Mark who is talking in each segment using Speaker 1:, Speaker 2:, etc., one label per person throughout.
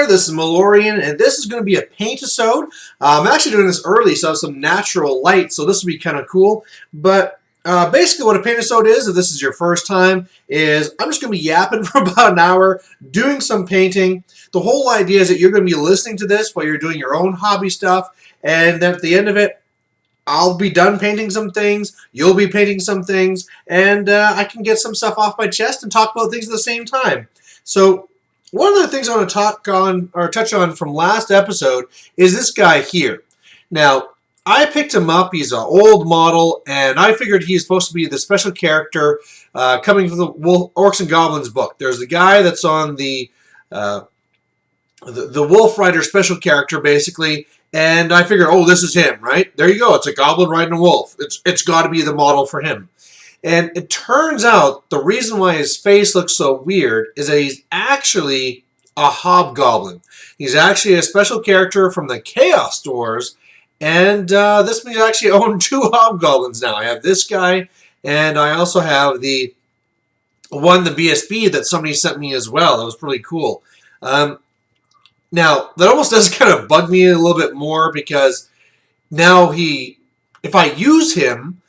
Speaker 1: there, this is Malorian, and this is going to be a Paintisode. I'm actually doing this early, so I have some natural light, so this will be kind of cool. But basically what a Paintisode is, if this is your first time, is I'm just going to be yapping for about an hour, doing some painting. The whole idea is that you're going to be listening to this while you're doing your own hobby stuff, and at the end of it, I'll be done painting some things, you'll be painting some things, and I can get some stuff off my chest and talk about things at the same time. So one of the things I want to touch on from last episode is this guy here. Now, I picked him up. He's an old model, and I figured he's supposed to be the special character coming from the Orcs and Goblins book. There's the guy that's on the Wolf Rider special character, basically, and I figured, oh, this is him, right? There you go. It's a goblin riding a wolf. It's got to be the model for him. And it turns out the reason why his face looks so weird is that he's actually a hobgoblin. He's actually a special character from the Chaos stores, and this means I actually own 2 hobgoblins now. I have this guy, and I also have the BSB that somebody sent me as well. That was pretty cool. Now, that almost does kind of bug me a little bit more because now if I use him,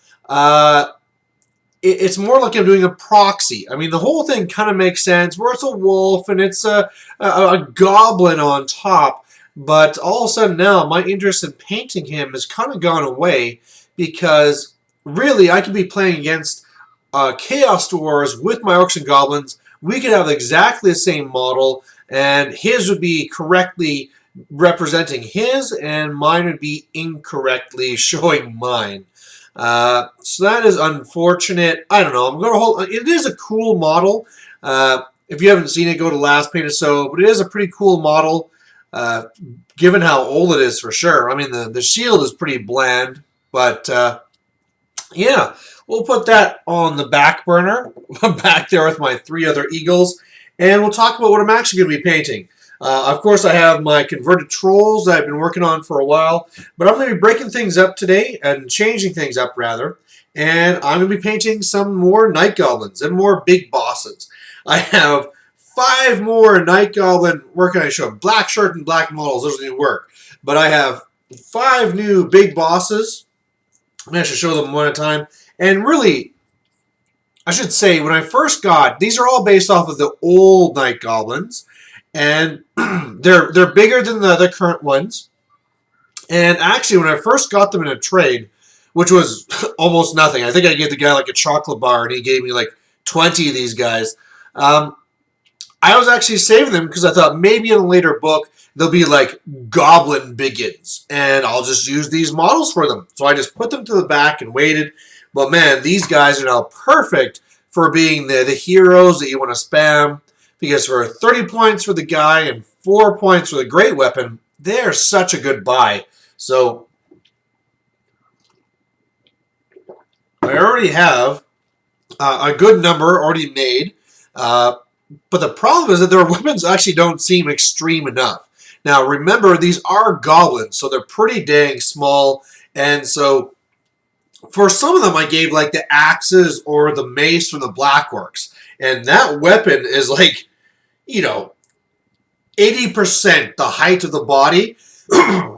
Speaker 1: it's more like I'm doing a proxy. I mean, the whole thing kind of makes sense where it's a wolf and it's a goblin on top. But all of a sudden now, my interest in painting him has kind of gone away because really I could be playing against Chaos Dwarves with my Orcs and Goblins. We could have exactly the same model, and his would be correctly representing his, and mine would be incorrectly showing mine. So that is unfortunate. I don't know. I'm going to hold. It is a cool model. If you haven't seen it, go to last Paintisode. But it is a pretty cool model, given how old it is for sure. I mean, the shield is pretty bland, but yeah, we'll put that on the back burner, back there with my 3 other eagles, and we'll talk about what I'm actually going to be painting. Of course, I have my converted trolls that I've been working on for a while, but I'm going to be breaking things up today, and changing things up, rather, and I'm going to be painting some more night goblins and more big bosses. I have 5 more night goblin, where can I show them? Black shirt and black models, those need to work. But I have 5 new big bosses. I'm going to show them one at a time, and really, I should say, when I first got, these are all based off of the old night goblins, and they're bigger than the current ones. And actually, when I first got them in a trade, which was almost nothing, I think I gave the guy like a chocolate bar, and he gave me like 20 of these guys. I was actually saving them because I thought maybe in a later book they'll be like goblin biggins, and I'll just use these models for them. So I just put them to the back and waited. But man, these guys are now perfect for being the heroes that you want to spam. Because for 30 points for the guy and 4 points for the great weapon, they're such a good buy. So I already have a good number already made. But the problem is that their weapons actually don't seem extreme enough. Now remember, these are goblins, so they're pretty dang small. And so for some of them, I gave like the axes or the mace from the Black Orcs. And that weapon is like, 80% the height of the body.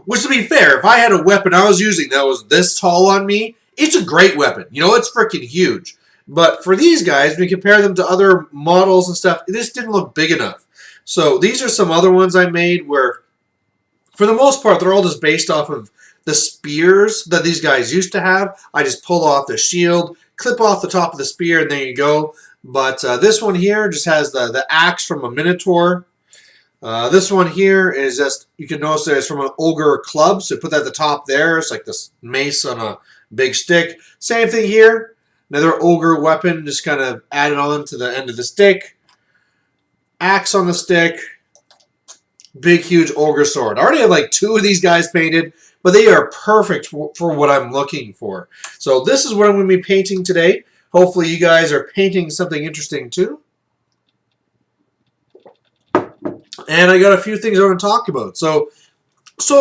Speaker 1: Which, to be fair, if I had a weapon I was using that was this tall on me, it's a great weapon. It's freaking huge. But for these guys, when you compare them to other models and stuff, this didn't look big enough. So these are some other ones I made where, for the most part, they're all just based off of the spears that these guys used to have. I just pull off the shield, clip off the top of the spear, and there you go. But this one here just has the axe from a minotaur. This one here is just, you can notice that it's from an ogre club, so put that at the top there. It's like this mace on a big stick. Same thing here. Another ogre weapon just kind of added on to the end of the stick. Axe on the stick. Big, huge ogre sword. I already have like 2 of these guys painted, but they are perfect for what I'm looking for. So this is what I'm going to be painting today. Hopefully you guys are painting something interesting too. And I got a few things I want to talk about. So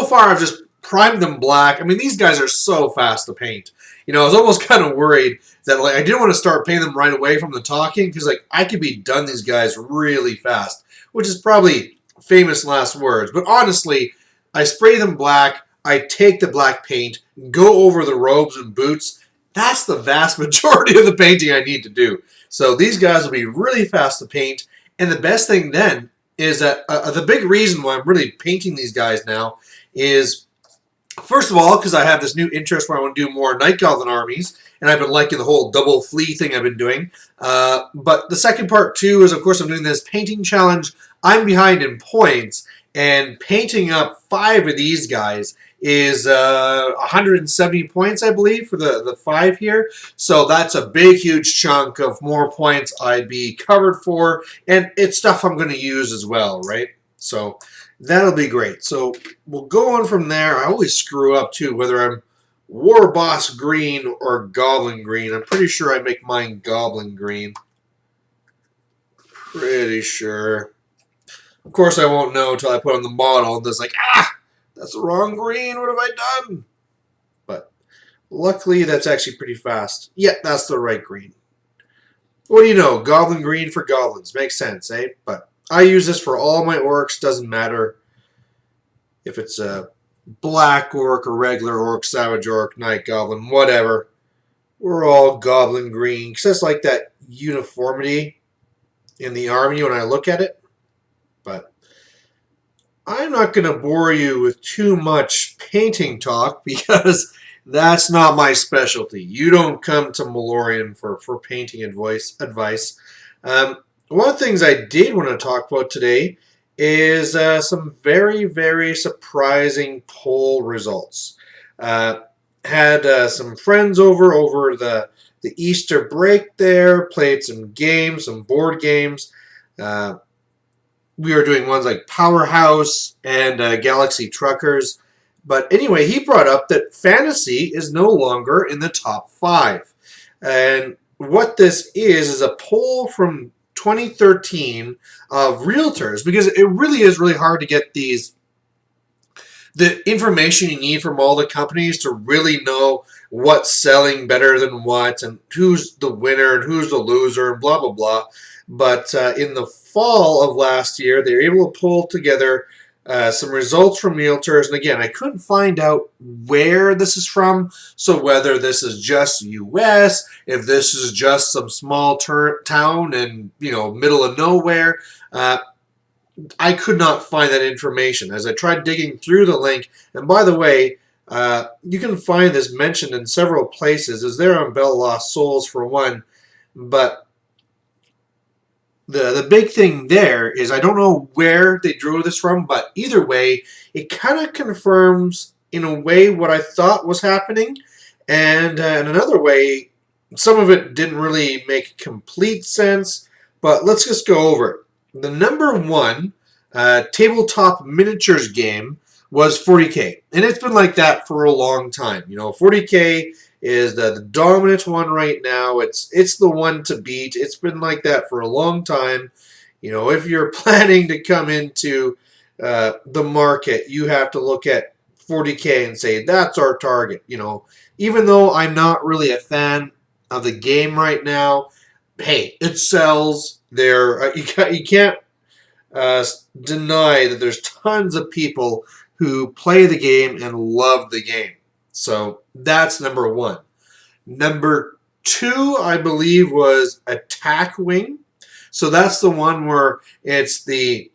Speaker 1: far I've just primed them black. I mean, these guys are so fast to paint. I was almost kind of worried that I didn't want to start painting them right away from the talking because I could be done these guys really fast, which is probably famous last words. But honestly, I spray them black. I take the black paint, go over the robes and boots. That's the vast majority of the painting I need to do. So these guys will be really fast to paint. And the best thing then is that the big reason why I'm really painting these guys now is, first of all, because I have this new interest where I want to do more Night Goblin armies, and I've been liking the whole double flea thing I've been doing. But the second part, too, is, of course, I'm doing this painting challenge. I'm behind in points, and painting up 5 of these guys is 170 points, I believe, for the 5 here. So that's a big, huge chunk of more points I'd be covered for, and it's stuff I'm going to use as well, right? So that'll be great. So we'll go on from there. I always screw up, too, whether I'm War Boss green or Goblin green. I'm pretty sure I make mine Goblin green. Pretty sure. Of course, I won't know until I put on the model, and it's like, that's the wrong green. What have I done? But luckily, that's actually pretty fast. Yeah, that's the right green. What do you know? Goblin green for goblins. Makes sense, eh? But I use this for all my orcs. Doesn't matter if it's a black orc, or regular orc, savage orc, night goblin, whatever. We're all goblin green. Because that's like that uniformity in the army when I look at it. But I'm not going to bore you with too much painting talk because that's not my specialty. You don't come to Malorian for painting advice. One of the things I did want to talk about today is some very, very surprising poll results. Had some friends over the Easter break there, played some games, some board games. We were doing ones like Powerhouse and Galaxy Truckers. But anyway, he brought up that fantasy is no longer in the top 5. And what this is a poll from 2013 of realtors, because it really is really hard to get the information you need from all the companies to really know what's selling better than what, and who's the winner and who's the loser, and blah, blah, blah. But in the fall of last year, they were able to pull together some results from realtors. And again, I couldn't find out where this is from. So whether this is just U.S., if this is just some small town in, middle of nowhere, I could not find that information as I tried digging through the link. And by the way, you can find this mentioned in several places. It's there on Bell Lost Souls for one, but the big thing there is I don't know where they drew this from, but either way, it kind of confirms in a way what I thought was happening, and in another way, some of it didn't really make complete sense, but let's just go over it. The number 1 tabletop miniatures game was 40K, and it's been like that for a long time. 40K is the dominant one right now. It's the one to beat. It's been like that for a long time. If you're planning to come into the market, you have to look at 40K and say, that's our target. Even though I'm not really a fan of the game right now, hey, it sells. You can't deny that there's tons of people who play the game and love the game. So that's number 1. Number 2, I believe, was Attack Wing. So that's the one where it's the...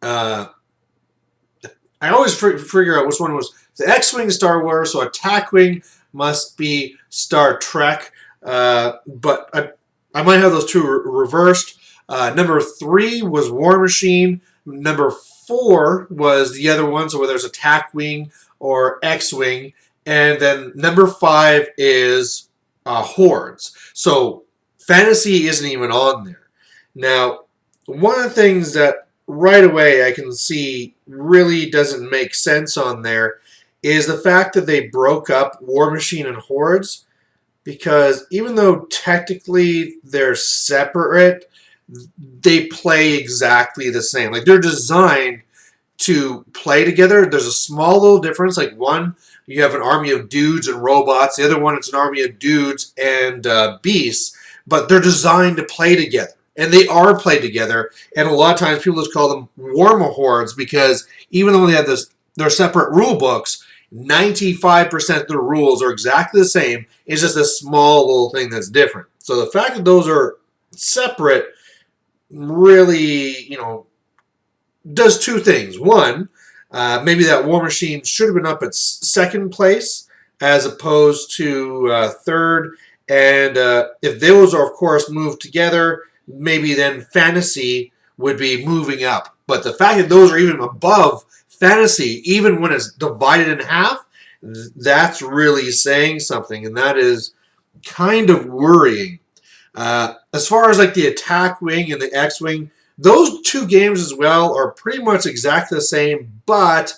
Speaker 1: I always figure out which one was the X-Wing Star Wars, so Attack Wing must be Star Trek. But I might have those two reversed. Number 3 was War Machine. Number 4 was the other one, so whether it's Attack Wing or X-Wing. And then number 5 is Hordes. So fantasy isn't even on there. Now, one of the things that right away I can see really doesn't make sense on there is the fact that they broke up War Machine and Hordes, because even though technically they're separate, they play exactly the same. Like, they're designed to play together. There's a small little difference. Like, one, you have an army of dudes and robots. The other one, it's an army of dudes and beasts. But they're designed to play together. And they are played together, and a lot of times people just call them Warma Hordes because even though they have their separate rule books, 95% of the rules are exactly the same. It's just a small little thing that's different. So the fact that those are separate really, does two things. One, maybe that War Machine should have been up at second place as opposed to third. And if those are, of course, moved together, maybe then fantasy would be moving up. But the fact that those are even above fantasy, even when it's divided in half, that's really saying something. And that is kind of worrying. As far as like the attack wing and the X wing, those two games as well are pretty much exactly the same, but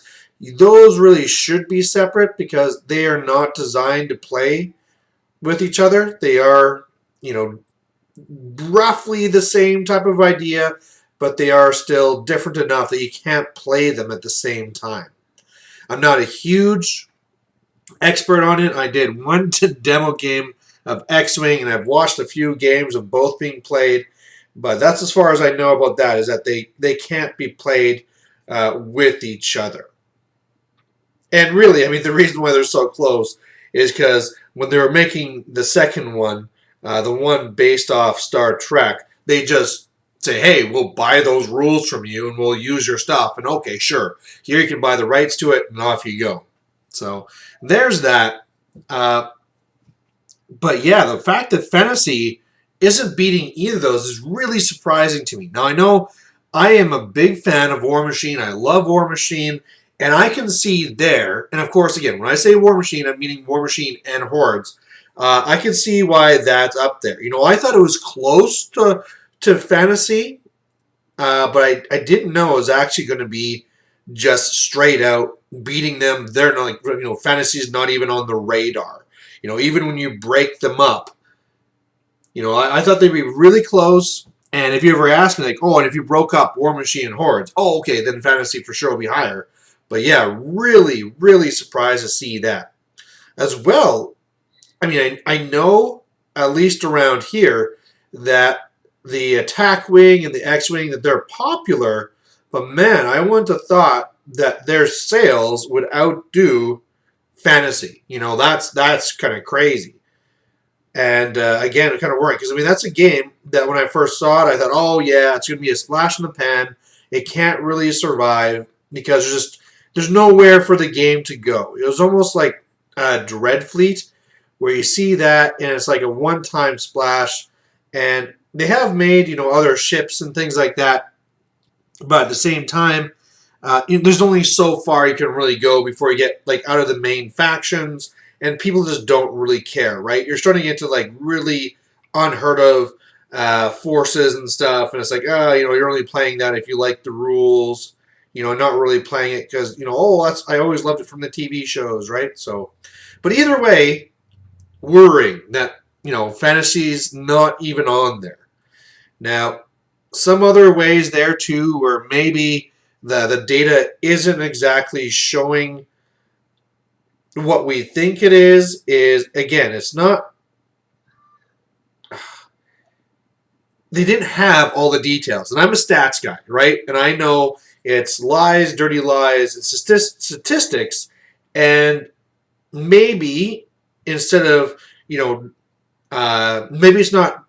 Speaker 1: those really should be separate because they are not designed to play with each other. They are, roughly the same type of idea, but they are still different enough that you can't play them at the same time. I'm not a huge expert on it. I did one demo game of X-Wing, and I've watched a few games of both being played, but that's as far as I know about that, is that they can't be played with each other. And really, I mean, the reason why they're so close is because when they were making the second one, the one based off Star Trek, they just say, hey, we'll buy those rules from you and we'll use your stuff. And okay, sure. Here you can buy the rights to it and off you go. So there's that. But yeah, the fact that fantasy isn't beating either of those is really surprising to me. Now, I know I am a big fan of War Machine. I love War Machine. And I can see there, and of course, again, when I say War Machine, I'm meaning War Machine and Hordes. I can see why that's up there. I thought it was close to fantasy, but I didn't know it was actually going to be just straight out beating them. They're not like, fantasy is not even on the radar. Even when you break them up, I thought they'd be really close. And if you ever asked me, like, oh, and if you broke up War Machine and Hordes, oh, okay, then fantasy for sure will be higher. But yeah, really, really surprised to see that. As well, I mean, I know, at least around here, that the attack wing and the X-wing, that they're popular, but man, I wouldn't have thought that their sales would outdo fantasy. That's kind of crazy. And again, it kind of worried because, I mean, that's a game that when I first saw it, I thought, oh yeah, it's going to be a splash in the pan. It can't really survive because there's nowhere for the game to go. It was almost like Dreadfleet, where you see that and it's like a one-time splash. And they have made, other ships and things like that. But at the same time, there's only so far you can really go before you get like out of the main factions. And people just don't really care, right? You're starting to get to like really unheard of forces and stuff. And it's like, you're only playing that if you like the rules. Not really playing it because, I always loved it from the TV shows, right? So, but either way, worrying that, fantasy's not even on there. Now, some other ways there too where maybe the data isn't exactly showing what we think it is, again, it's not, they didn't have all the details. And I'm a stats guy, right? And I know it's lies, dirty lies, and statistics. And maybe instead of, maybe it's not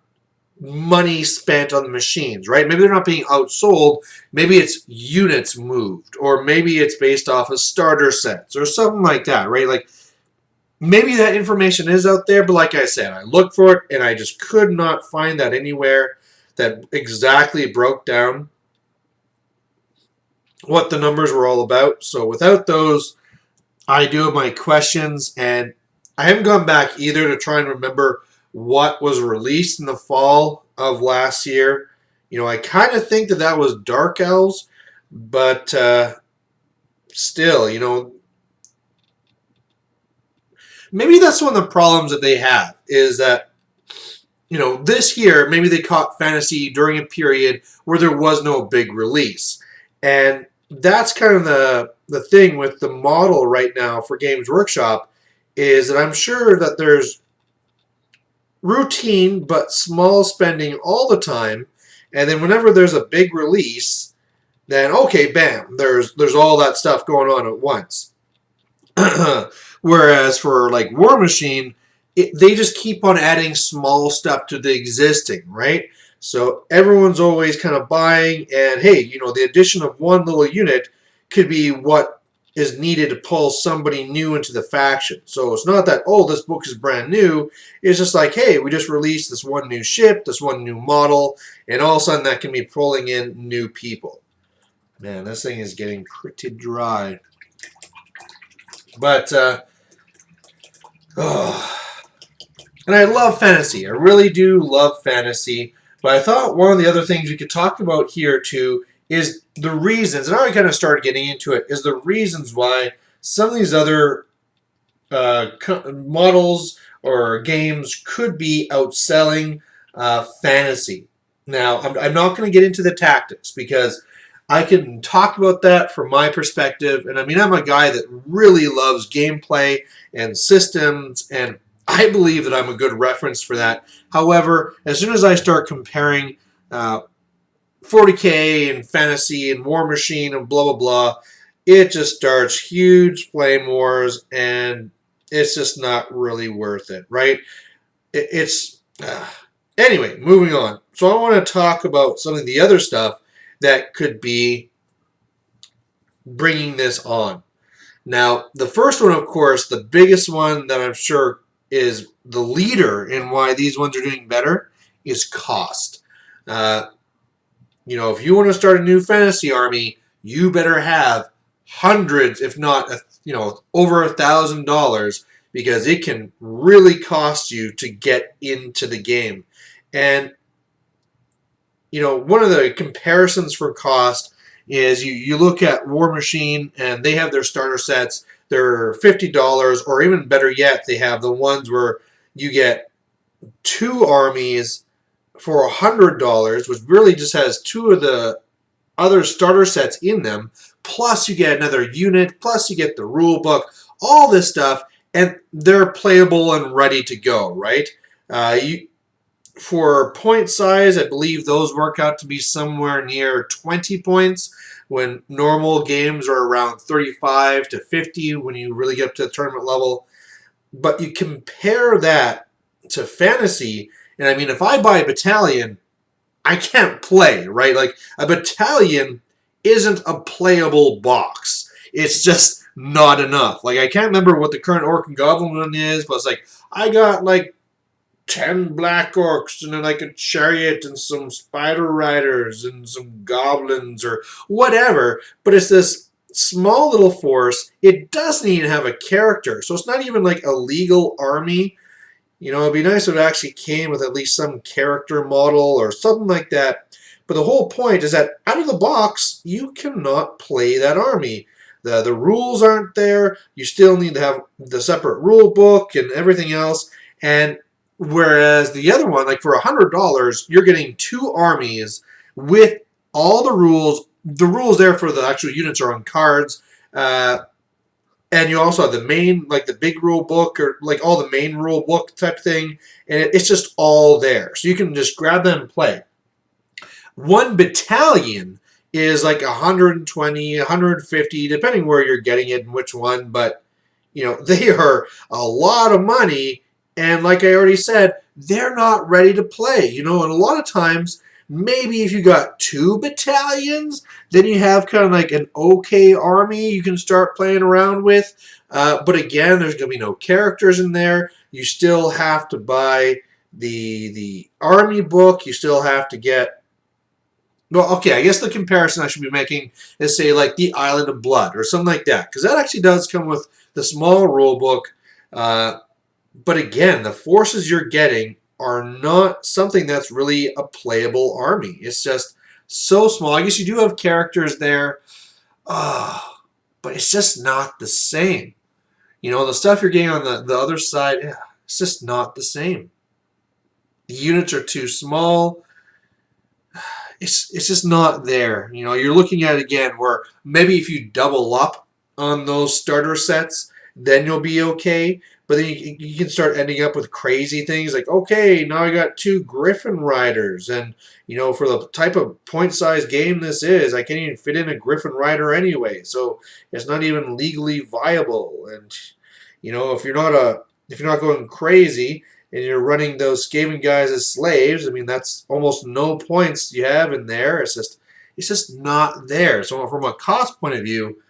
Speaker 1: money spent on the machines, right? Maybe they're not being outsold. Maybe it's units moved. Or maybe it's based off of starter sets or something like that, right? Like, maybe that information is out there, but like I said, I looked for it and I just could not find that anywhere that exactly broke down what the numbers were all about. So without those, I do have my questions, and I haven't gone back either to try and remember what was released in the fall of last year. I kind of think that was Dark Elves, but still, maybe that's one of the problems that they have is that, this year, maybe they caught fantasy during a period where there was no big release. And that's kind of the thing with the model right now for Games Workshop is that I'm sure that there's routine but small spending all the time. And then whenever there's a big release, then okay, bam, there's all that stuff going on at once. Whereas for like War Machine, they just keep on adding small stuff to the existing, right? So everyone's always kind of buying, and hey, the addition of one little unit could be what is needed to pull somebody new into the faction. So it's not that, oh, this book is brand new. It's just like, hey, we just released this one new ship, this one new model, and all of a sudden that can be pulling in new people. Man, this thing is getting pretty dry. But, and I love fantasy. I really do love fantasy. But I thought one of the other things we could talk about here, too, is the reasons, and I already kind of started getting into it, is the reasons why some of these other models or games could be outselling fantasy. Now, I'm not going to get into the tactics because I can talk about that from my perspective. And I mean, I'm a guy that really loves gameplay and systems, and I believe that I'm a good reference for that. However, as soon as I start comparing 40K and fantasy and War Machine and blah, blah, blah, it just starts huge flame wars, and it's just not really worth it, right? Anyway, moving on. So I want to talk about some of the other stuff that could be bringing this on. Now, the first one, of course, the biggest one that I'm sure is the leader in why these ones are doing better is cost. If you want to start a new fantasy army, you better have hundreds, if not, over $1,000, because it can really cost you to get into the game. And one of the comparisons for cost is you look at War Machine, and they have their starter sets. They're $50, or even better yet, they have the ones where you get 2 armies for $100, which really just has 2 of the other starter sets in them, plus you get another unit, plus you get the rule book, all this stuff, and they're playable and ready to go, right? For point size, I believe those work out to be somewhere near 20 points, when normal games are around 35 to 50 when you really get up to the tournament level. But you compare that to fantasy, and I mean, if I buy a battalion, I can't play, right? Like, a battalion isn't a playable box. It's just not enough. Like, I can't remember what the current Orc and Goblin one is, but it's like, I got like 10 black orcs and then like a chariot and some spider riders and some goblins or whatever, but it's this small little force. It doesn't even have a character, so it's not even like a legal army. It'd be nice if it actually came with at least some character model or something like that. But the whole point is that out of the box, you cannot play that army. The rules aren't there. You still need to have the separate rule book and everything else. And whereas the other one, like for $100, you're getting 2 armies with all the rules. The rules there for the actual units are on cards. And you also have the main, like the big rule book, or like all the main rule book type thing. And it's just all there. So you can just grab them and play. One battalion is like 120, 150, depending where you're getting it and which one. But, they are a lot of money. And like I already said, they're not ready to play. And a lot of times, maybe if you got 2 battalions, then you have kind of like an okay army you can start playing around with. But again, there's going to be no characters in there. You still have to buy the army book. You still have to get... Well, okay, I guess the comparison I should be making is, say, like the Island of Blood or something like that. Because that actually does come with the small rule book. But again, the forces you're getting are not something that's really a playable army. It's just so small. I guess you do have characters there, but it's just not the same. The stuff you're getting on the other side, it's just not the same. The units are too small. It's just not there. You're looking at it again where maybe if you double up on those starter sets, then you'll be okay. But then you can start ending up with crazy things like, okay, now I got 2 Griffin Riders, and for the type of point size game this is, I can't even fit in a Griffin Rider anyway, so it's not even legally viable. And if you're not going crazy and you're running those Skaven guys as slaves, I mean that's almost no points you have in there. It's just not there. So from a cost point of view,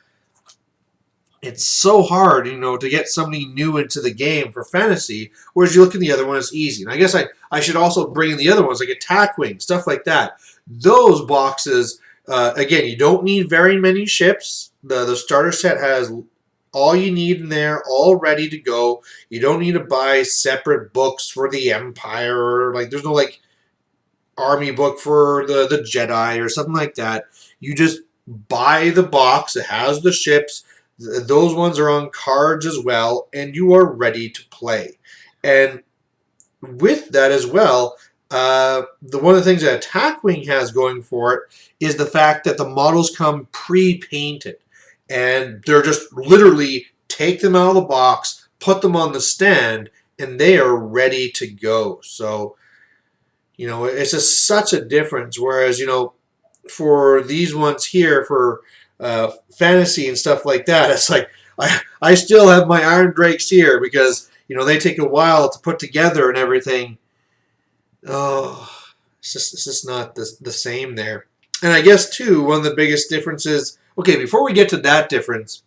Speaker 1: it's so hard, to get somebody new into the game for fantasy, whereas you look at the other one, it's easy. And I guess I should also bring in the other ones, like Attack Wing, stuff like that. Those boxes, again, you don't need very many ships. The starter set has all you need in there, all ready to go. You don't need to buy separate books for the Empire. Like, there's no, like, army book for the Jedi or something like that. You just buy the box. It has the ships. Those ones are on cards as well, and you are ready to play. And with that as well, one of the things that Attack Wing has going for it is the fact that the models come pre-painted. And they're just literally take them out of the box, put them on the stand, and they are ready to go. So, it's just such a difference. Whereas, for these ones here, for fantasy and stuff like that, it's like I still have my Iron Drakes here because they take a while to put together and everything. Oh, it's just not the same there. And I guess too, one of the biggest differences. Okay, before we get to that difference,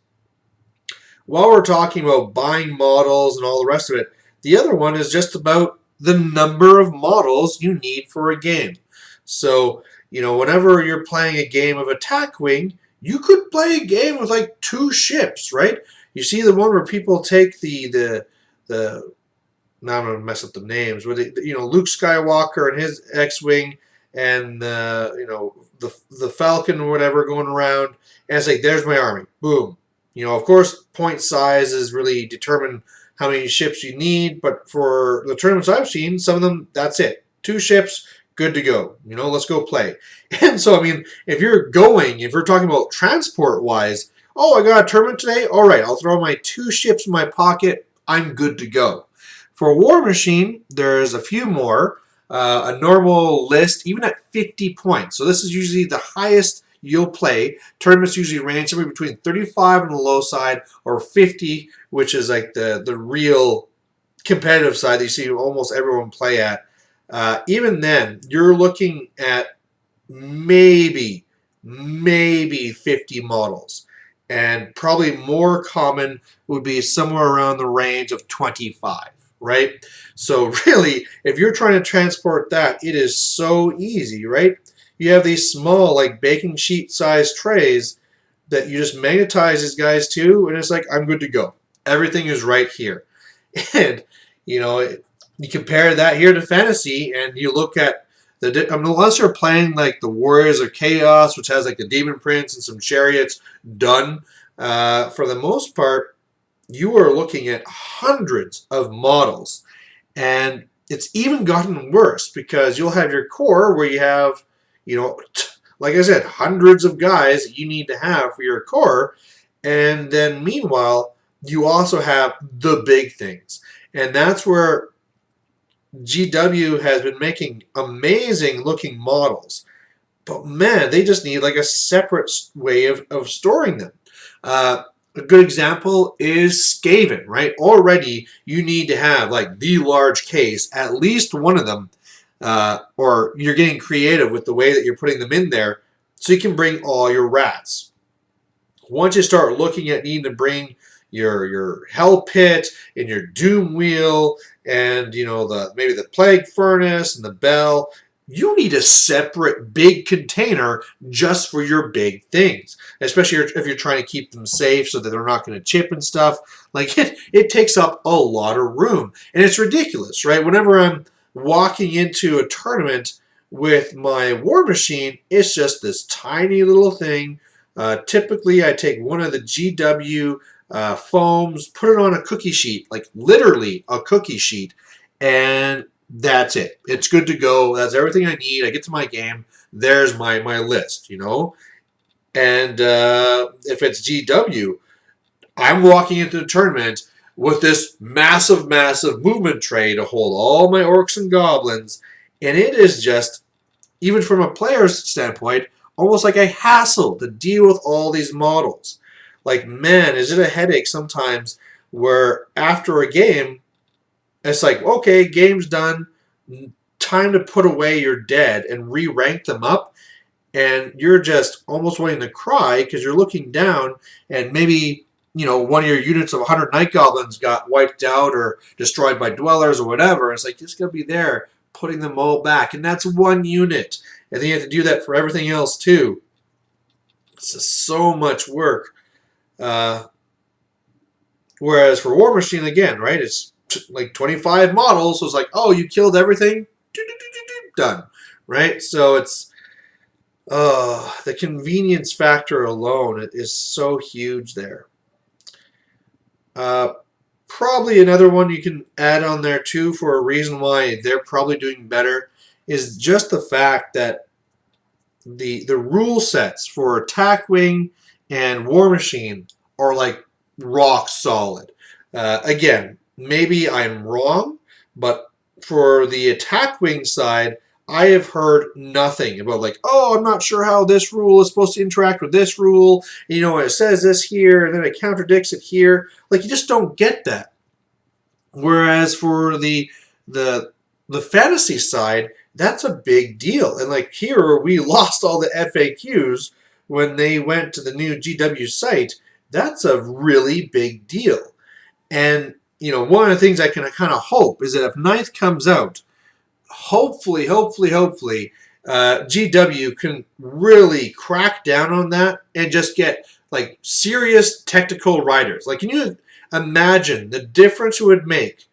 Speaker 1: while we're talking about buying models and all the rest of it, the other one is just about the number of models you need for a game. So, whenever you're playing a game of Attack Wing, you could play a game with like 2 ships, right? You see the one where people take the now I'm gonna mess up the names, but Luke Skywalker and his X-wing and the Falcon or whatever going around, and it's like there's my army, boom. Of course, point size is really determine how many ships you need, but for the tournaments I've seen, some of them that's it, 2 ships, good to go. Let's go play. And so I mean, if you're talking about transport wise, oh, I got a tournament today. All right, I'll throw my 2 ships in my pocket. I'm good to go. For War Machine, there's a few more. A normal list, even at 50 points. So this is usually the highest you'll play. Tournaments usually range somewhere between 35 on the low side or 50, which is like the real competitive side that you see almost everyone play at. Even then, you're looking at maybe 50 models. And probably more common would be somewhere around the range of 25. Right? So really, if you're trying to transport that, it is so easy, right? You have these small, like baking sheet size trays that you just magnetize these guys to, and it's like, I'm good to go. Everything is right here. And, you compare that here to fantasy, and you look at unless you're playing like the Warriors of Chaos, which has like the Demon Prince and some chariots done, for the most part, you are looking at hundreds of models. And it's even gotten worse because you'll have your core where you have, like I said, hundreds of guys that you need to have for your core. And then meanwhile, you also have the big things. And that's where GW has been making amazing looking models. But man, they just need like a separate way of storing them. A good example is Skaven, right? Already, you need to have like the large case, at least one of them, or you're getting creative with the way that you're putting them in there, so you can bring all your rats. Once you start looking at needing to bring your Hell Pit and your Doom Wheel and maybe the Plague Furnace and the Bell, you need a separate big container just for your big things, especially if you're trying to keep them safe so that they're not going to chip and stuff. Like it takes up a lot of room, and it's ridiculous, right? Whenever I'm walking into a tournament with my War Machine, it's just this tiny little thing. Typically, I take one of the GW foams, put it on a cookie sheet, like literally a cookie sheet, and that's it. It's good to go. That's everything I need. I get to my game. There's my list, And if it's GW, I'm walking into the tournament with this massive, massive movement tray to hold all my orcs and goblins, and it is just, even from a player's standpoint, almost like a hassle to deal with all these models. Like, man, is it a headache sometimes where after a game, it's like, okay, game's done, time to put away your dead and re-rank them up, and you're just almost wanting to cry because you're looking down and maybe one of your units of 100 night goblins got wiped out or destroyed by dwellers or whatever. It's like just gonna be there putting them all back, and that's one unit, and then you have to do that for everything else too. It's just so much work. Whereas for War Machine, again, right, it's like 25 models, so it's like, oh, you killed everything, done, right? So it's the convenience factor alone is so huge there. Probably another one you can add on there too for a reason why they're probably doing better is just the fact that the rule sets for Attack Wing and War Machine are like rock solid. Again, maybe I'm wrong, but for the Attack Wing side, I have heard nothing about like, oh, I'm not sure how this rule is supposed to interact with this rule. It says this here, and then it contradicts it here. Like, you just don't get that. Whereas for the fantasy side, that's a big deal. And like here, we lost all the FAQs when they went to the new GW site. That's a really big deal. And one of the things I can kind of hope is that if Ninth comes out, hopefully, GW can really crack down on that and just get like serious technical writers. Like, can you imagine the difference it would make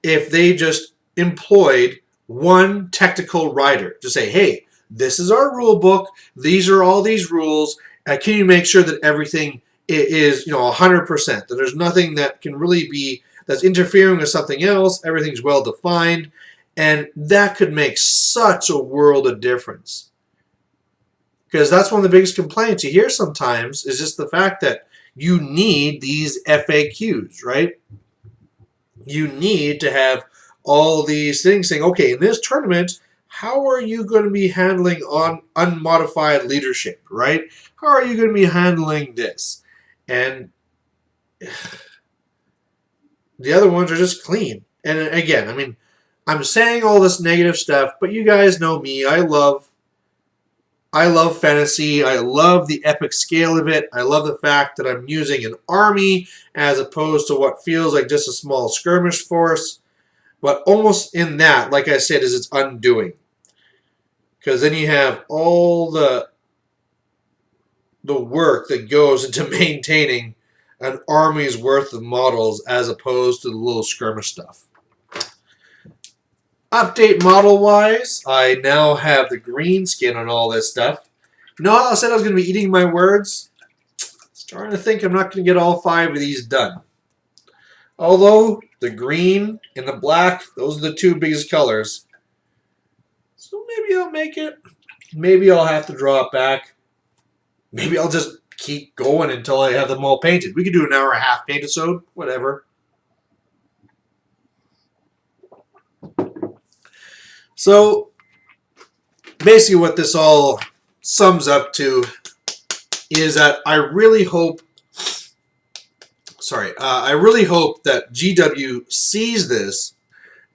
Speaker 1: if they just employed one technical writer to say, hey, this is our rule book, these are all these rules, can you make sure that everything is 100%, that there's nothing that can really be that's interfering with something else, everything's well defined. And that could make such a world of difference. Because that's one of the biggest complaints you hear sometimes is just the fact that you need these FAQs, right? You need to have all these things saying, okay, in this tournament, how are you going to be handling on unmodified leadership, right? How are you going to be handling this? And the other ones are just clean. And again, I mean, I'm saying all this negative stuff, but you guys know me. I love fantasy. I love the epic scale of it. I love the fact that I'm using an army as opposed to what feels like just a small skirmish force. But almost in that, like I said, is its undoing. Because then you have all the work that goes into maintaining an army's worth of models as opposed to the little skirmish stuff. Update model-wise, I now have the green skin on all this stuff. You know how I said I was going to be eating my words? Starting to think I'm not going to get all 5 of these done. Although, the green and the black, those are the 2 biggest colors. So maybe I'll make it. Maybe I'll have to draw it back. Maybe I'll just keep going until I have them all painted. We could do an hour and a half Paintisode, whatever. So, basically what this all sums up to is that I really hope that GW sees this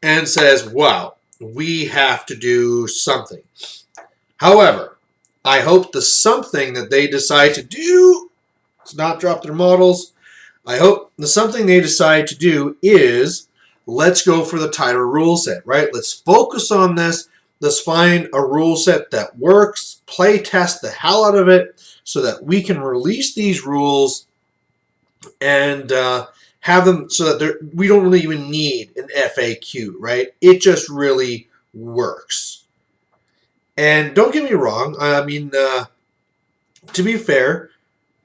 Speaker 1: and says, wow, we have to do something. However, I hope the something that they decide to do is not drop their models. I hope the something they decide to do is let's go for the tighter rule set, right? Let's focus on this. Let's find a rule set that works, play test the hell out of it so that we can release these rules and have them so that we don't really even need an FAQ, right? It just really works. And don't get me wrong. I mean, to be fair,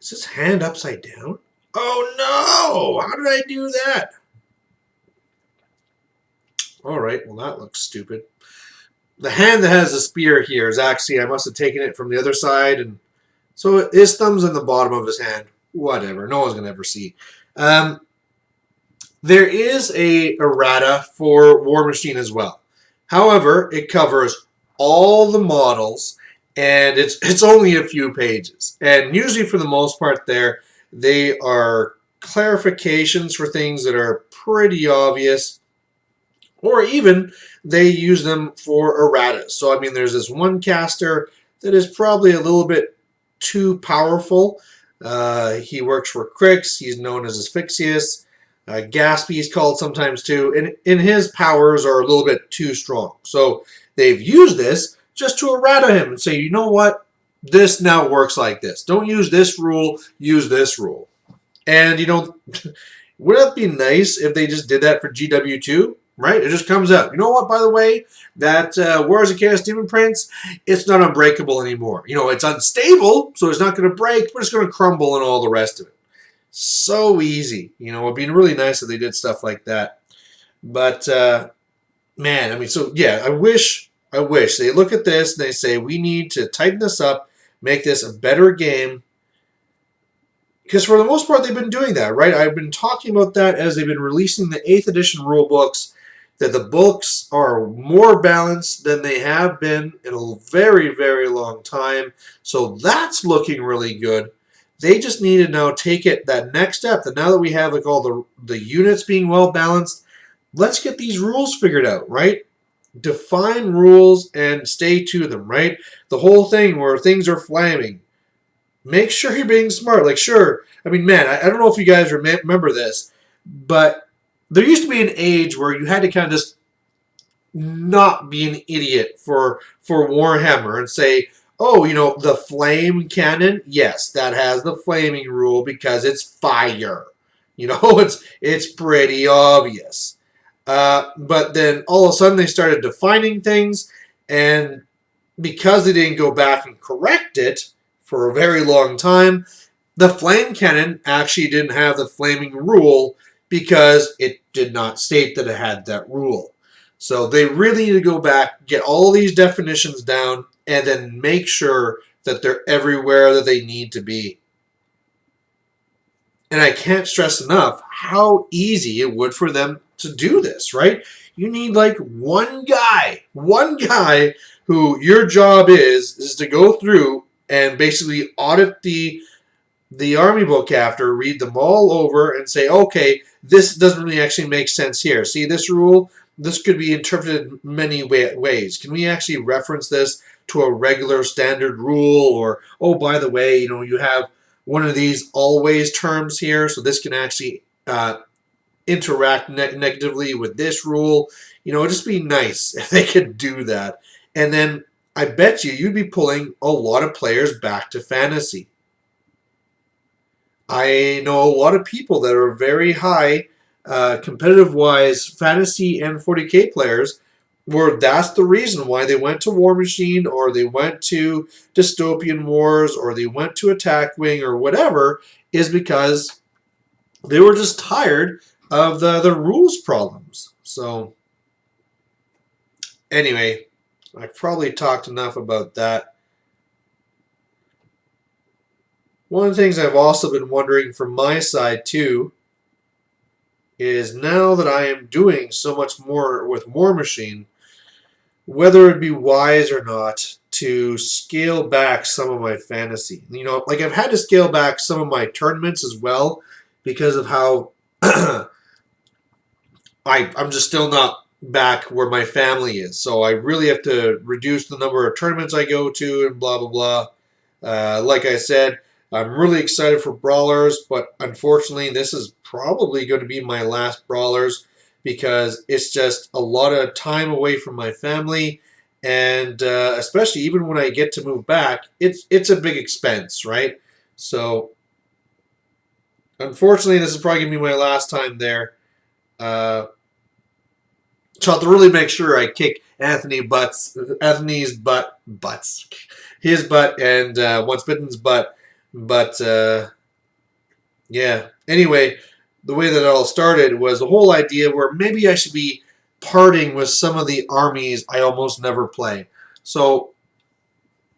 Speaker 1: is this hand upside down? Oh no! How did I do that? Alright, well that looks stupid. The hand that has the spear here is actually, I must have taken it from the other side, and so his thumb's in the bottom of his hand. Whatever, no one's going to ever see. Um, there is a errata for War Machine as well. However, it covers all the models, and it's only a few pages. And usually, for the most part, they are clarifications for things that are pretty obvious, or even they use them for erratas. So, I mean, there's this one caster that is probably a little bit too powerful. He works for Crix. He's known as Asphyxius. Gaspy is called sometimes too. And his powers are a little bit too strong. So they've used this just to errata him and say, you know what? This now works like this. Don't use this rule, use this rule. And, wouldn't it be nice if they just did that for GW2? Right? It just comes out. You know what, by the way? That War as a Chaos Demon Prince, it's not unbreakable anymore. It's unstable, so it's not going to break, but it's going to crumble and all the rest of it. So easy. It'd be really nice if they did stuff like that. But, man, I mean, so, yeah, I wish they look at this and they say, we need to tighten this up, make this a better game. Because for the most part, they've been doing that, right? I've been talking about that as they've been releasing the 8th edition rule books, that the books are more balanced than they have been in a very, very long time. So that's looking really good. They just need to now take it that next step. That now that we have all the units being well balanced, let's get these rules figured out, right? Define rules and stay to them, right? The whole thing where things are flaming. Make sure you're being smart. Like, sure, I mean, man, I don't know if you guys remember this, but there used to be an age where you had to kind of just not be an idiot for Warhammer and say, oh, the flame cannon, yes, that has the flaming rule because it's fire. It's pretty obvious. But then all of a sudden they started defining things, and because they didn't go back and correct it for a very long time, the flame cannon actually didn't have the flaming rule because it did not state that it had that rule. So they really need to go back, get all these definitions down, and then make sure that they're everywhere that they need to be. And I can't stress enough how easy it would for them to do this, right? You need like one guy who your job is to go through and basically audit the army book after, read them all over, and say, okay, this doesn't really actually make sense here. See this rule? This could be interpreted many ways. Can we actually reference this to a regular standard rule? Or, oh, by the way, you have one of these always terms here, so this can actually interact negatively with this rule. It'd just be nice if they could do that. And then I bet you'd be pulling a lot of players back to fantasy. I know a lot of people that are very high competitive-wise fantasy and 40K players where that's the reason why they went to War Machine, or they went to Dystopian Wars, or they went to Attack Wing, or whatever, is because they were just tired of the rules problems. So anyway, I've probably talked enough about that. One of the things I've also been wondering from my side too is, now that I am doing so much more with War Machine, whether it'd be wise or not to scale back some of my fantasy. Like I've had to scale back some of my tournaments as well because of how I'm just still not back where my family is. So I really have to reduce the number of tournaments I go to and blah, blah, blah. Like I said, I'm really excited for Brawlers, but unfortunately this is probably going to be my last Brawlers because it's just a lot of time away from my family, and especially even when I get to move back, it's a big expense, right? So unfortunately this is probably going to be my last time there. So I have to really make sure I kick his butt, and Once Bitten's butt. But, yeah. Anyway, the way that it all started was the whole idea where maybe I should be parting with some of the armies I almost never play. So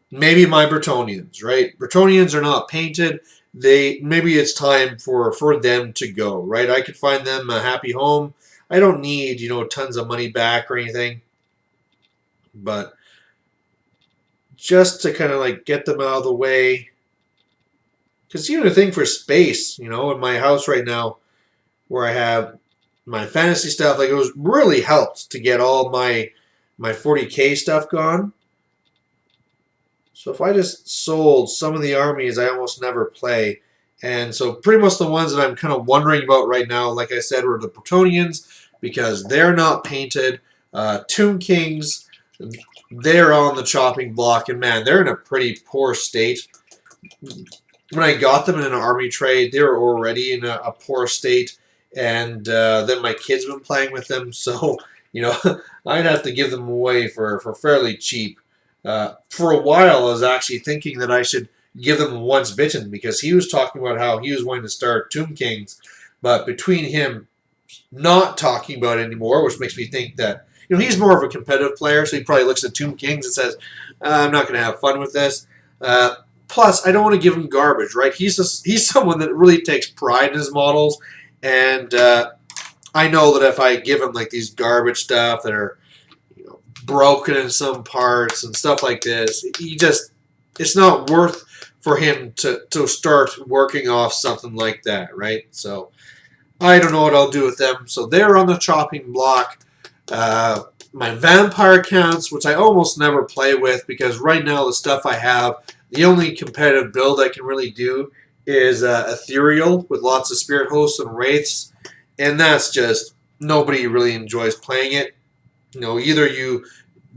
Speaker 1: maybe my Bretonnians, right? Bretonnians are not painted. maybe it's time for them to go, right? I could find them a happy home. I don't need, tons of money back or anything, but just to kind of like get them out of the way. Because even a thing for space, in my house right now, where I have my fantasy stuff, like it was really helped to get all my 40K stuff gone. So if I just sold some of the armies I almost never play, and so pretty much the ones that I'm kind of wondering about right now, like I said, were the Bretonians, because they're not painted. Tomb Kings, they're on the chopping block, and man, they're in a pretty poor state. When I got them in an army trade, they were already in a poor state, and then my kids have been playing with them, so I'd have to give them away for fairly cheap. For a while, I was actually thinking that I should give them Once Bitten, because he was talking about how he was wanting to start Tomb Kings, but between him not talking about it anymore, which makes me think that he's more of a competitive player, so he probably looks at Tomb Kings and says, "I'm not going to have fun with this." Plus, I don't want to give him garbage, right? He's someone that really takes pride in his models, and I know that if I give him like these garbage stuff that are broken in some parts and stuff like this, it's not worth for him to start working off something like that, right? So I don't know what I'll do with them. So they're on the chopping block. My vampire counts, which I almost never play with, because right now the stuff I have, the only competitive build I can really do is ethereal with lots of spirit hosts and wraiths, and that's just nobody really enjoys playing it. Either you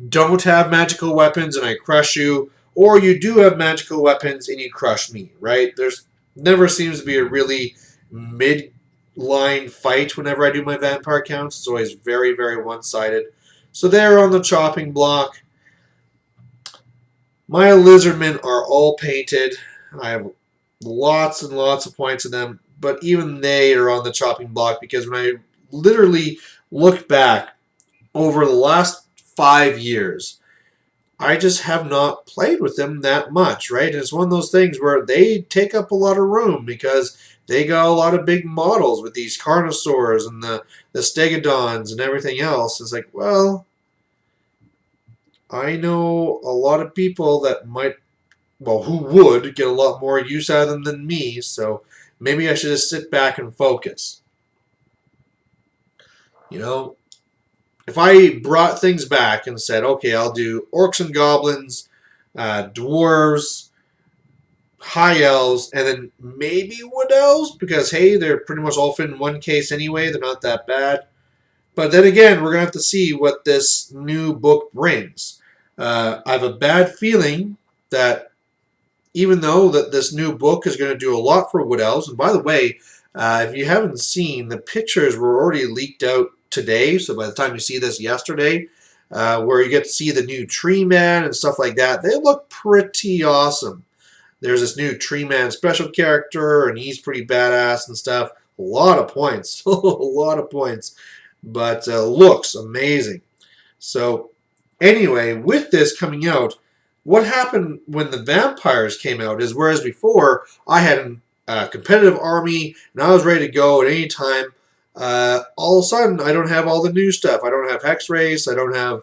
Speaker 1: don't have magical weapons and I crush you, or you do have magical weapons and you crush me, right? There's never seems to be a really mid-line fight whenever I do my vampire counts. It's always very, very one-sided. So they're on the chopping block. My lizardmen are all painted. I have lots and lots of points in them, but even they are on the chopping block, because when I literally look back over the last 5 years, I just have not played with them that much, right? And it's one of those things where they take up a lot of room because they got a lot of big models with these Carnosaurs and the Stegodons and everything else. It's like, well, I know a lot of people that who would get a lot more use out of them than me, so maybe I should just sit back and focus. If I brought things back and said, okay, I'll do orcs and goblins, dwarves, high elves, and then maybe wood elves, because hey, they're pretty much all fit in one case anyway. They're not that bad. But then again, we're going to have to see what this new book brings. I have a bad feeling that even though that this new book is going to do a lot for wood elves, and by the way, if you haven't seen, the pictures were already leaked out today, so by the time you see this yesterday, where you get to see the new tree man and stuff like that, they look pretty awesome. There's this new tree man special character, and he's pretty badass and stuff. A lot of points, a lot of points, but looks amazing. So anyway, with this coming out, what happened when the vampires came out is, whereas before I had a competitive army and I was ready to go at any time, all of a sudden I don't have all the new stuff. I don't have Hexrace, I don't have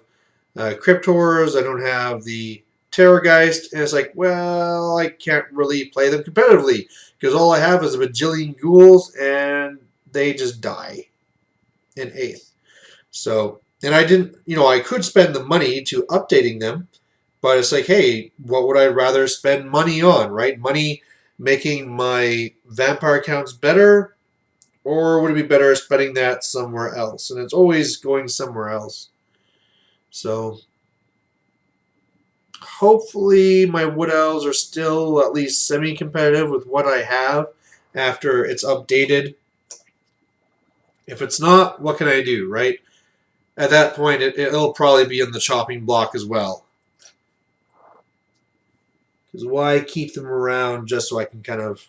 Speaker 1: Cryptors, I don't have the Terrorgeist, and it's like, well, I can't really play them competitively because all I have is a bajillion ghouls and they just die in 8th. So, and I didn't, I could spend the money to updating them, but it's like, hey, what would I rather spend money on, right? Money making my vampire counts better, or would it be better spending that somewhere else? And it's always going somewhere else. So hopefully my wood elves are still at least semi-competitive with what I have after it's updated. If it's not, what can I do, right? At that point, it'll probably be in the chopping block as well. Because why keep them around just so I can kind of...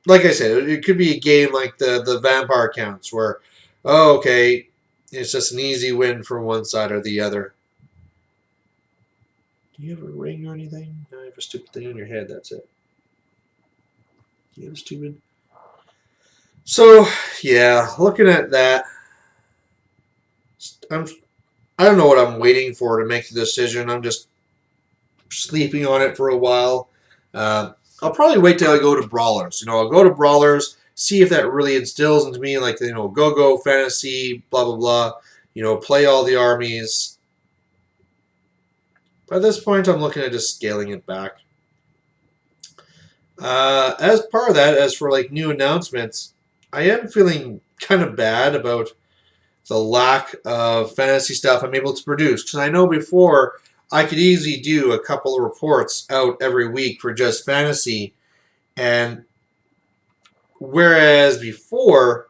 Speaker 1: Like I said, it could be a game like the vampire counts where, oh, okay, it's just an easy win for one side or the other. Do you have a ring or anything? No, you have a stupid thing on your head, that's it. Game stupid. So yeah, looking at that, I'm I don't know what I'm waiting for to make the decision. I'm just sleeping on it for a while. Uh, I'll probably wait till I go to Brawlers. I'll go to Brawlers, see if that really instills into me, like, go fantasy, blah, blah, blah. Play all the armies. By this point, I'm looking at just scaling it back. As part of that, as for like new announcements, I am feeling kind of bad about the lack of fantasy stuff I'm able to produce. Because I know before I could easily do a couple of reports out every week for just fantasy. And whereas before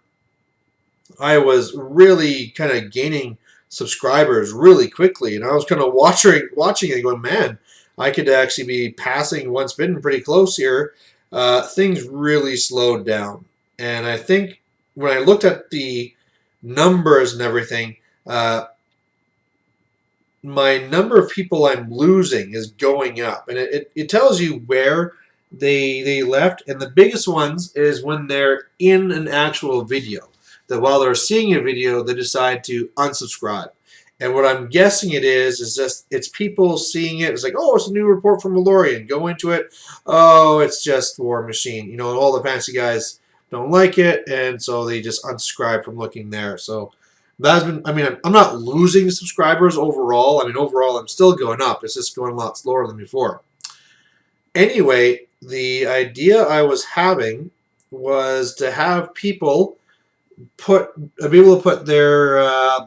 Speaker 1: I was really kind of gaining subscribers really quickly, and I was kind of watching it going, man, I could actually be passing Once Bitten pretty close here. Things really slowed down. And I think when I looked at the numbers and everything, my number of people I'm losing is going up, and it tells you where they left. And the biggest ones is when they're in an actual video. That while they're seeing a video, they decide to unsubscribe. And what I'm guessing it is just it's people seeing it. It's like, oh, it's a new report from Malorian. Go into it. Oh, it's just War Machine. And all the fancy guys don't like it, and so they just unsubscribe from looking there. So that's been, I'm not losing subscribers overall. Overall, I'm still going up. It's just going a lot slower than before. Anyway, the idea I was having was to have people be able to put their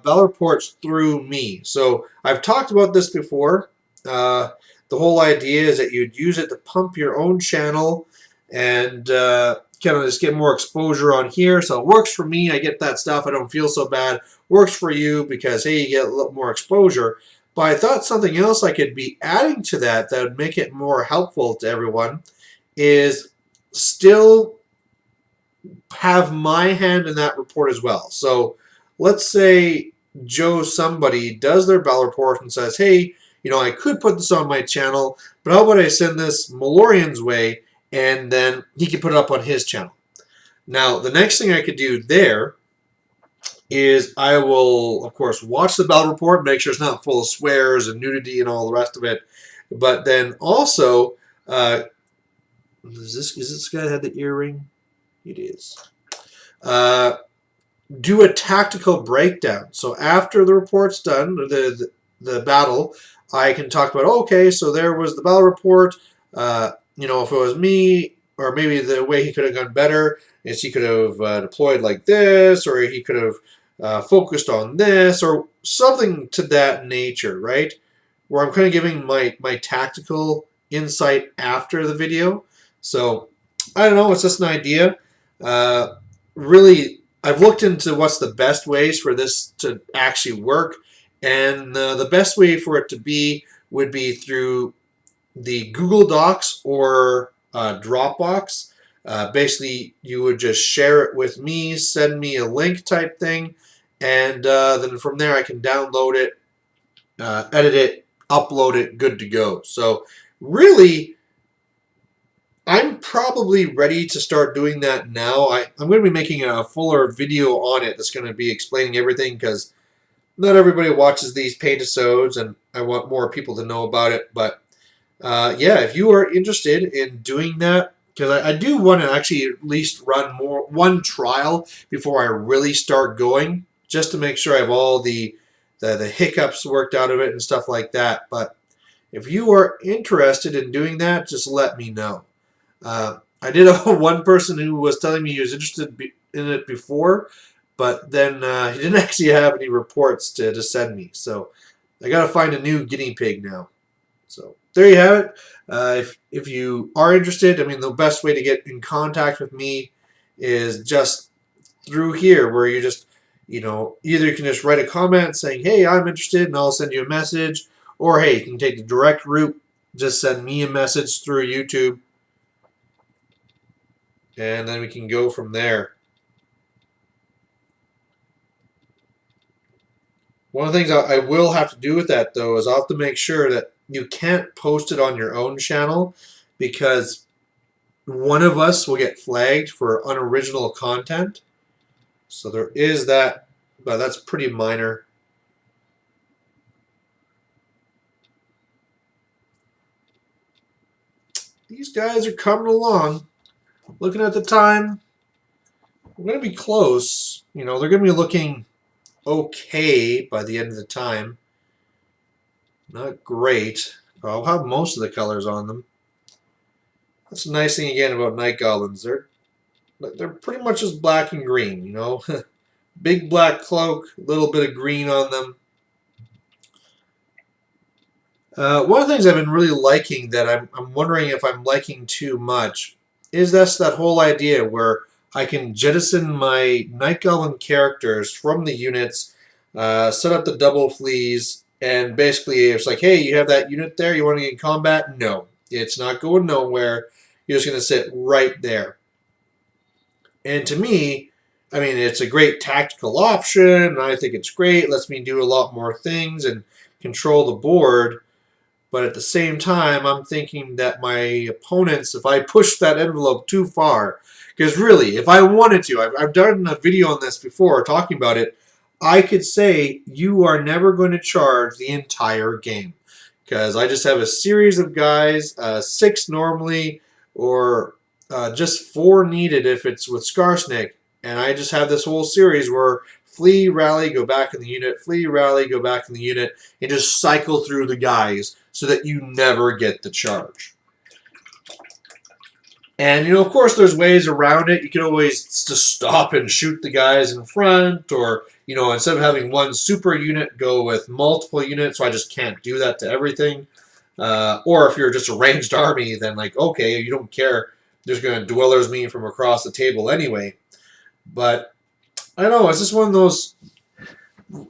Speaker 1: battle reports through me. So I've talked about this before. The whole idea is that you'd use it to pump your own channel and kind of just get more exposure on here. So it works for me. I get that stuff. I don't feel so bad. Works for you because, hey, you get a little more exposure. But I thought something else I could be adding to that would make it more helpful to everyone is still have my hand in that report as well. So let's say Joe somebody does their battle report and says, hey, I could put this on my channel, but how about I send this Malorian's way, and then he can put it up on his channel. Now, the next thing I could do there is I will, of course, watch the battle report, make sure it's not full of swears and nudity and all the rest of it. But then also, is this guy that had the earring? It is. Do a tactical breakdown. So after the report's done, the battle, I can talk about, okay, so there was the battle report. If it was me, or maybe the way he could have gone better is he could have deployed like this, or he could have focused on this, or something to that nature, right? Where I'm kind of giving my tactical insight after the video. So I don't know. It's just an idea. Really, I've looked into what's the best ways for this to actually work, and the best way for it to be would be through the Google Docs or Dropbox. Basically, you would just share it with me, send me a link type thing, and then from there I can download it, edit it, upload it, good to go. So really, I'm probably ready to start doing that now. I'm going to be making a fuller video on it that's going to be explaining everything because not everybody watches these Paintisodes, and I want more people to know about it. But yeah, if you are interested in doing that, because I do want to actually at least run one trial before I really start going, just to make sure I have all the hiccups worked out of it and stuff like that. But if you are interested in doing that, just let me know. I did have one person who was telling me he was interested in it before, but then he didn't actually have any reports to send me. So I got to find a new guinea pig now. So there you have it. If you are interested, the best way to get in contact with me is just through here, where you just, either you can just write a comment saying, hey, I'm interested, and I'll send you a message, or hey, you can take the direct route, just send me a message through YouTube, and then we can go from there. One of the things I will have to do with that, though, is I'll have to make sure that you can't post it on your own channel, because one of us will get flagged for unoriginal content. So there is that, but that's pretty minor. These guys are coming along. Looking at the time, we're going to be close. You know, they're going to be looking okay by the end of the time. Not great. I'll have most of the colors on them. That's a nice thing again about night goblins. They're pretty much just black and green, you know. Big black cloak, a little bit of green on them. One of the things I've been really liking that I'm wondering if I'm liking too much is that whole idea where I can jettison my Night Goblin characters from the units, set up the double fleas, and basically it's like, hey, you have that unit there, you want to get in combat? No, it's not going nowhere. You're just going to sit right there. And to me, I mean, it's a great tactical option, and I think it's great. It lets me do a lot more things and control the board. But at the same time, I'm thinking that my opponents, if I push that envelope too far, because really, if I wanted to, I've done a video on this before talking about it, I could say you are never going to charge the entire game. Because I just have a series of guys, 6 normally, or just 4 needed if it's with Skarsnik. And I just have this whole series where flee, rally, go back in the unit, flee, rally, go back in the unit, and just cycle through the guys so that you never get the charge. And, you know, of course, there's ways around it. You can always just stop and shoot the guys in front, or, you know, instead of having one super unit, go with multiple units, so I just can't do that to everything. Or if you're just a ranged army, then, like, okay, you don't care. There's going to dwellers mean from across the table anyway. But, I don't know, it's just one of those... I'm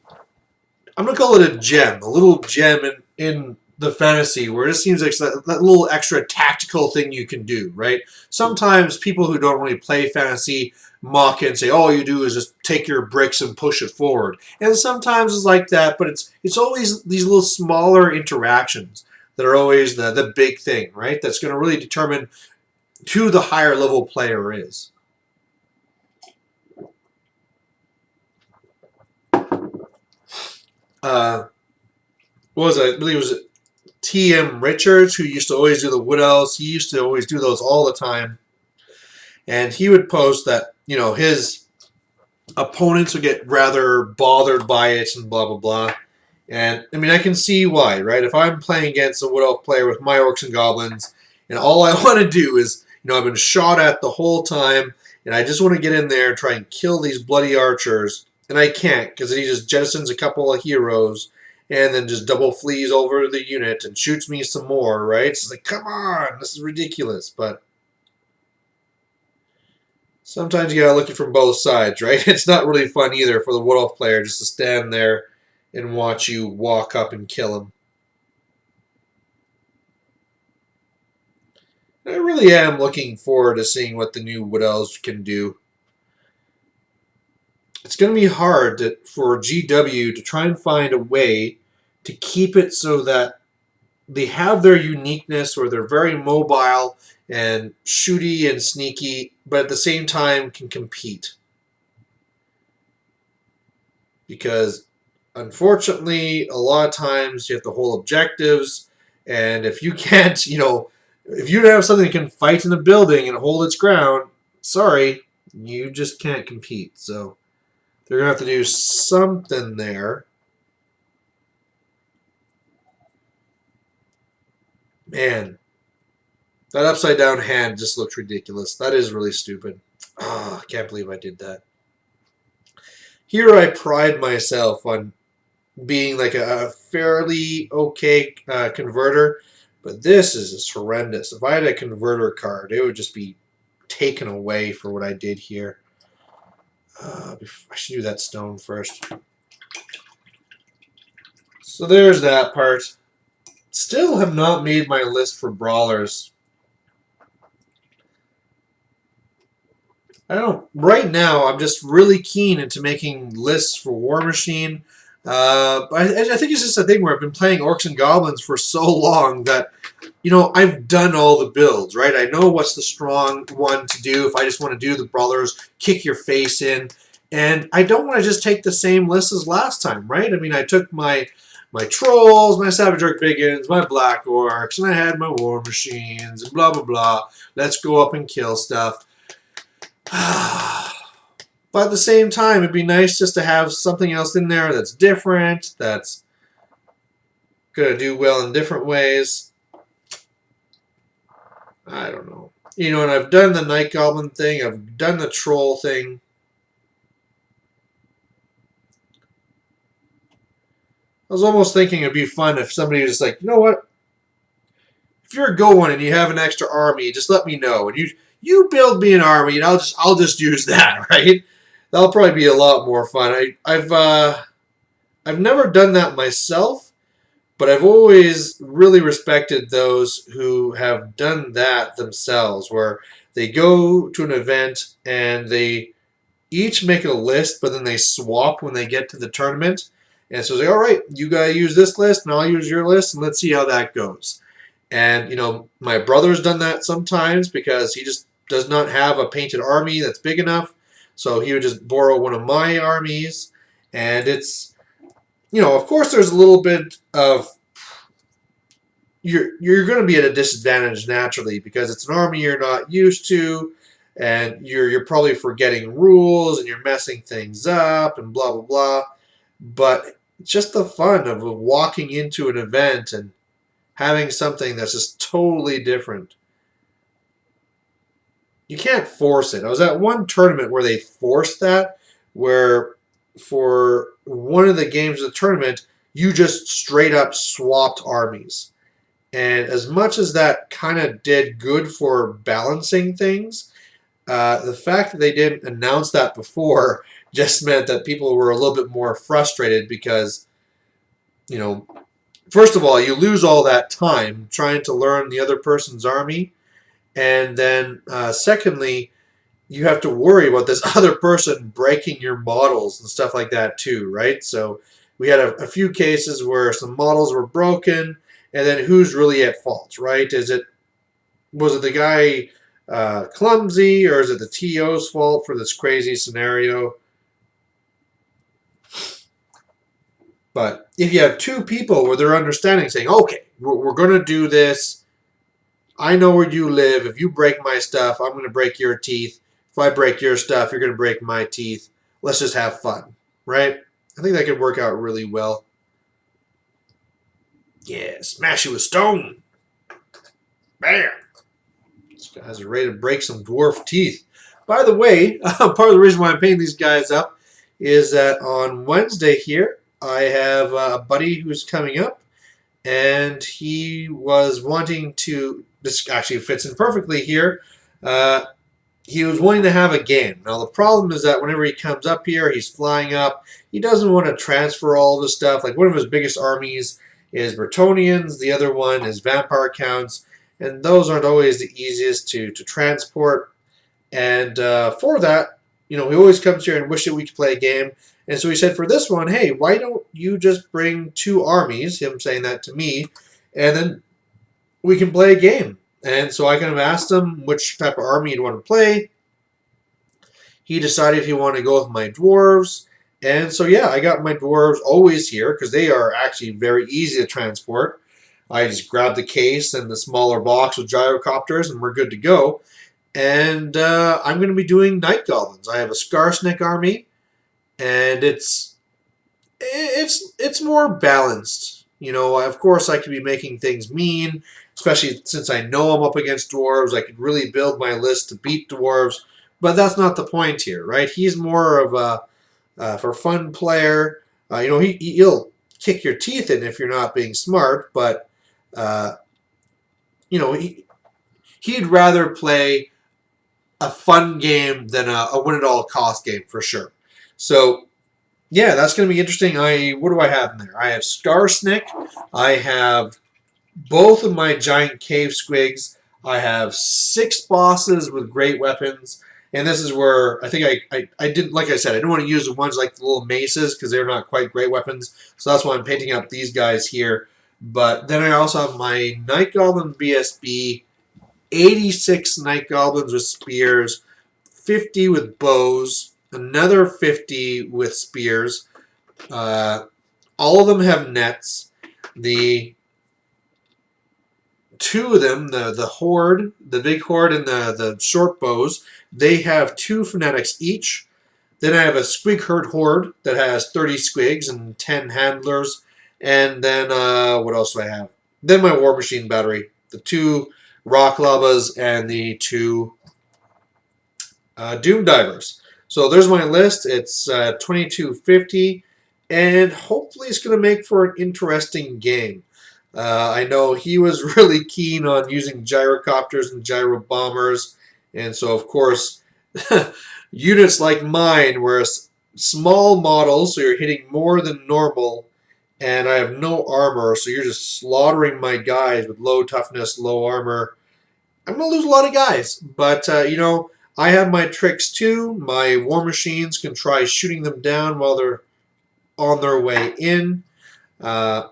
Speaker 1: going to call it a gem, a little gem in the fantasy where it just seems like that little extra tactical thing you can do, right? Sometimes people who don't really play fantasy mock it and say, all you do is just take your bricks and push it forward. And sometimes it's like that, but it's always these little smaller interactions that are always the big thing, right? That's going to really determine who the higher level player is. What was it? I believe it was T.M. Richards, who used to always do the Wood Elves. He used to always do those all the time. And he would post that, you know, his opponents would get rather bothered by it and blah, blah, blah. And, I mean, I can see why, right? If I'm playing against a Wood Elf player with my Orcs and Goblins, and all I want to do is, you know, I've been shot at the whole time, and I just want to get in there and try and kill these bloody archers, and I can't, because he just jettisons a couple of heroes, and then just double flees over the unit and shoots me some more, right? It's like, come on, this is ridiculous, but sometimes you gotta look at it from both sides, right? It's not really fun either for the Wood Elf player just to stand there and watch you walk up and kill him. I really am looking forward to seeing what the new Wood Elves can do. It's going to be hard for GW to try and find a way to keep it so that they have their uniqueness where they're very mobile and shooty and sneaky, but at the same time can compete. Because unfortunately, a lot of times you have to hold objectives, and if you can't, you know, if you don't have something that can fight in a building and hold its ground, sorry, you just can't compete. So they're going to have to do something there. Man, that upside down hand just looks ridiculous. That is really stupid. Oh, I can't believe I did that. Here I pride myself on being like a fairly okay converter, but this is just horrendous. If I had a converter card, it would just be taken away for what I did here. I should do that stone first. So there's that part. Still have not made my list for brawlers. I don't. Right now, I'm just really keen into making lists for War Machine. But I think it's just a thing where I've been playing Orcs and Goblins for so long that, you know, I've done all the builds, right? I know what's the strong one to do if I just want to do the Brothers, kick your face in. And I don't want to just take the same list as last time, right? I mean, I took my Trolls, my Savage Orc Biggins, my Black Orcs, and I had my War Machines, and blah, blah, blah. Let's go up and kill stuff. But at the same time, it'd be nice just to have something else in there that's different, that's going to do well in different ways. I don't know. You know, and I've done the Night Goblin thing. I've done the Troll thing. I was almost thinking it'd be fun if somebody was just like, you know what? If you're going and you have an extra army, just let me know. And you build me an army, and I'll just use that, right? That'll probably be a lot more fun. I've never done that myself, but I've always really respected those who have done that themselves, where they go to an event and they each make a list, but then they swap when they get to the tournament. And so it's like, all right, you gotta use this list, and I'll use your list, and let's see how that goes. And, you know, my brother's done that sometimes because he just does not have a painted army that's big enough. So he would just borrow one of my armies. And it's, you know, of course there's a little bit of, you're going to be at a disadvantage naturally because it's an army you're not used to. And you're probably forgetting rules and you're messing things up and blah, blah, blah. But just the fun of walking into an event and having something that's just totally different. You can't force it. I was at one tournament where they forced that, where for one of the games of the tournament, you just straight up swapped armies. And as much as that kind of did good for balancing things, the fact that they didn't announce that before just meant that people were a little bit more frustrated because, you know, first of all, you lose all that time trying to learn the other person's army. And then, secondly, you have to worry about this other person breaking your models and stuff like that too, right? So we had a few cases where some models were broken, and then who's really at fault, right? Was it the guy clumsy, or is it the TO's fault for this crazy scenario? But if you have two people where they're understanding, saying, okay, we're going to do this. I know where you live. If you break my stuff, I'm going to break your teeth. If I break your stuff, you're going to break my teeth. Let's just have fun, right? I think that could work out really well. Yeah, smash you with stone. Bam. This guy's ready to break some dwarf teeth. By the way, part of the reason why I'm painting these guys up is that on Wednesday here, I have a buddy who's coming up, and he was wanting to, this actually fits in perfectly here, he was wanting to have a game. Now the problem is that whenever he comes up here, he's flying up, he doesn't want to transfer all the stuff. Like one of his biggest armies is Bretonnians, the other one is Vampire Counts, and those aren't always the easiest to transport. And for that, you know, he always comes here and wishes we could play a game. And so he said for this one, hey, why don't you just bring two armies, him saying that to me, and then we can play a game. And so I kind of asked him which type of army he'd want to play. He decided he wanted to go with my dwarves. And so, yeah, I got my dwarves always here because they are actually very easy to transport. I just grab the case and the smaller box with gyrocopters, and we're good to go. And I'm going to be doing Night Goblins. I have a Skarsnik army. And it's more balanced. You know, of course I could be making things mean, especially since I know I'm up against dwarves. I could really build my list to beat dwarves, but that's not the point here, right? He's more of a for fun player. You know, he'll kick your teeth in if you're not being smart, but you know, he'd rather play a fun game than a win-at-all-cost game for sure. So, yeah, that's going to be interesting. What do I have in there? I have Skarsnik. I have both of my giant cave squigs. I have 6 bosses with great weapons. And this is where I think I didn't, like I said, I didn't want to use the ones like the little maces because they're not quite great weapons. So that's why I'm painting up these guys here. But then I also have my Night Goblin BSB, 86 Night Goblins with spears, 50 with bows, another 50 with spears. All of them have nets. The two of them, the horde, the big horde and the short bows, they have 2 fanatics each. Then I have a squig horde that has 30 squigs and 10 handlers. And then what else do I have? Then my war machine battery, the 2 rock lavas and the 2 doom divers. So there's my list. It's 2250, and hopefully it's going to make for an interesting game. I know he was really keen on using gyrocopters and gyro bombers, and so of course, units like mine were small models, so you're hitting more than normal, and I have no armor, so you're just slaughtering my guys with low toughness, low armor. I'm going to lose a lot of guys, but I have my tricks too. My war machines can try shooting them down while they're on their way in. Uh,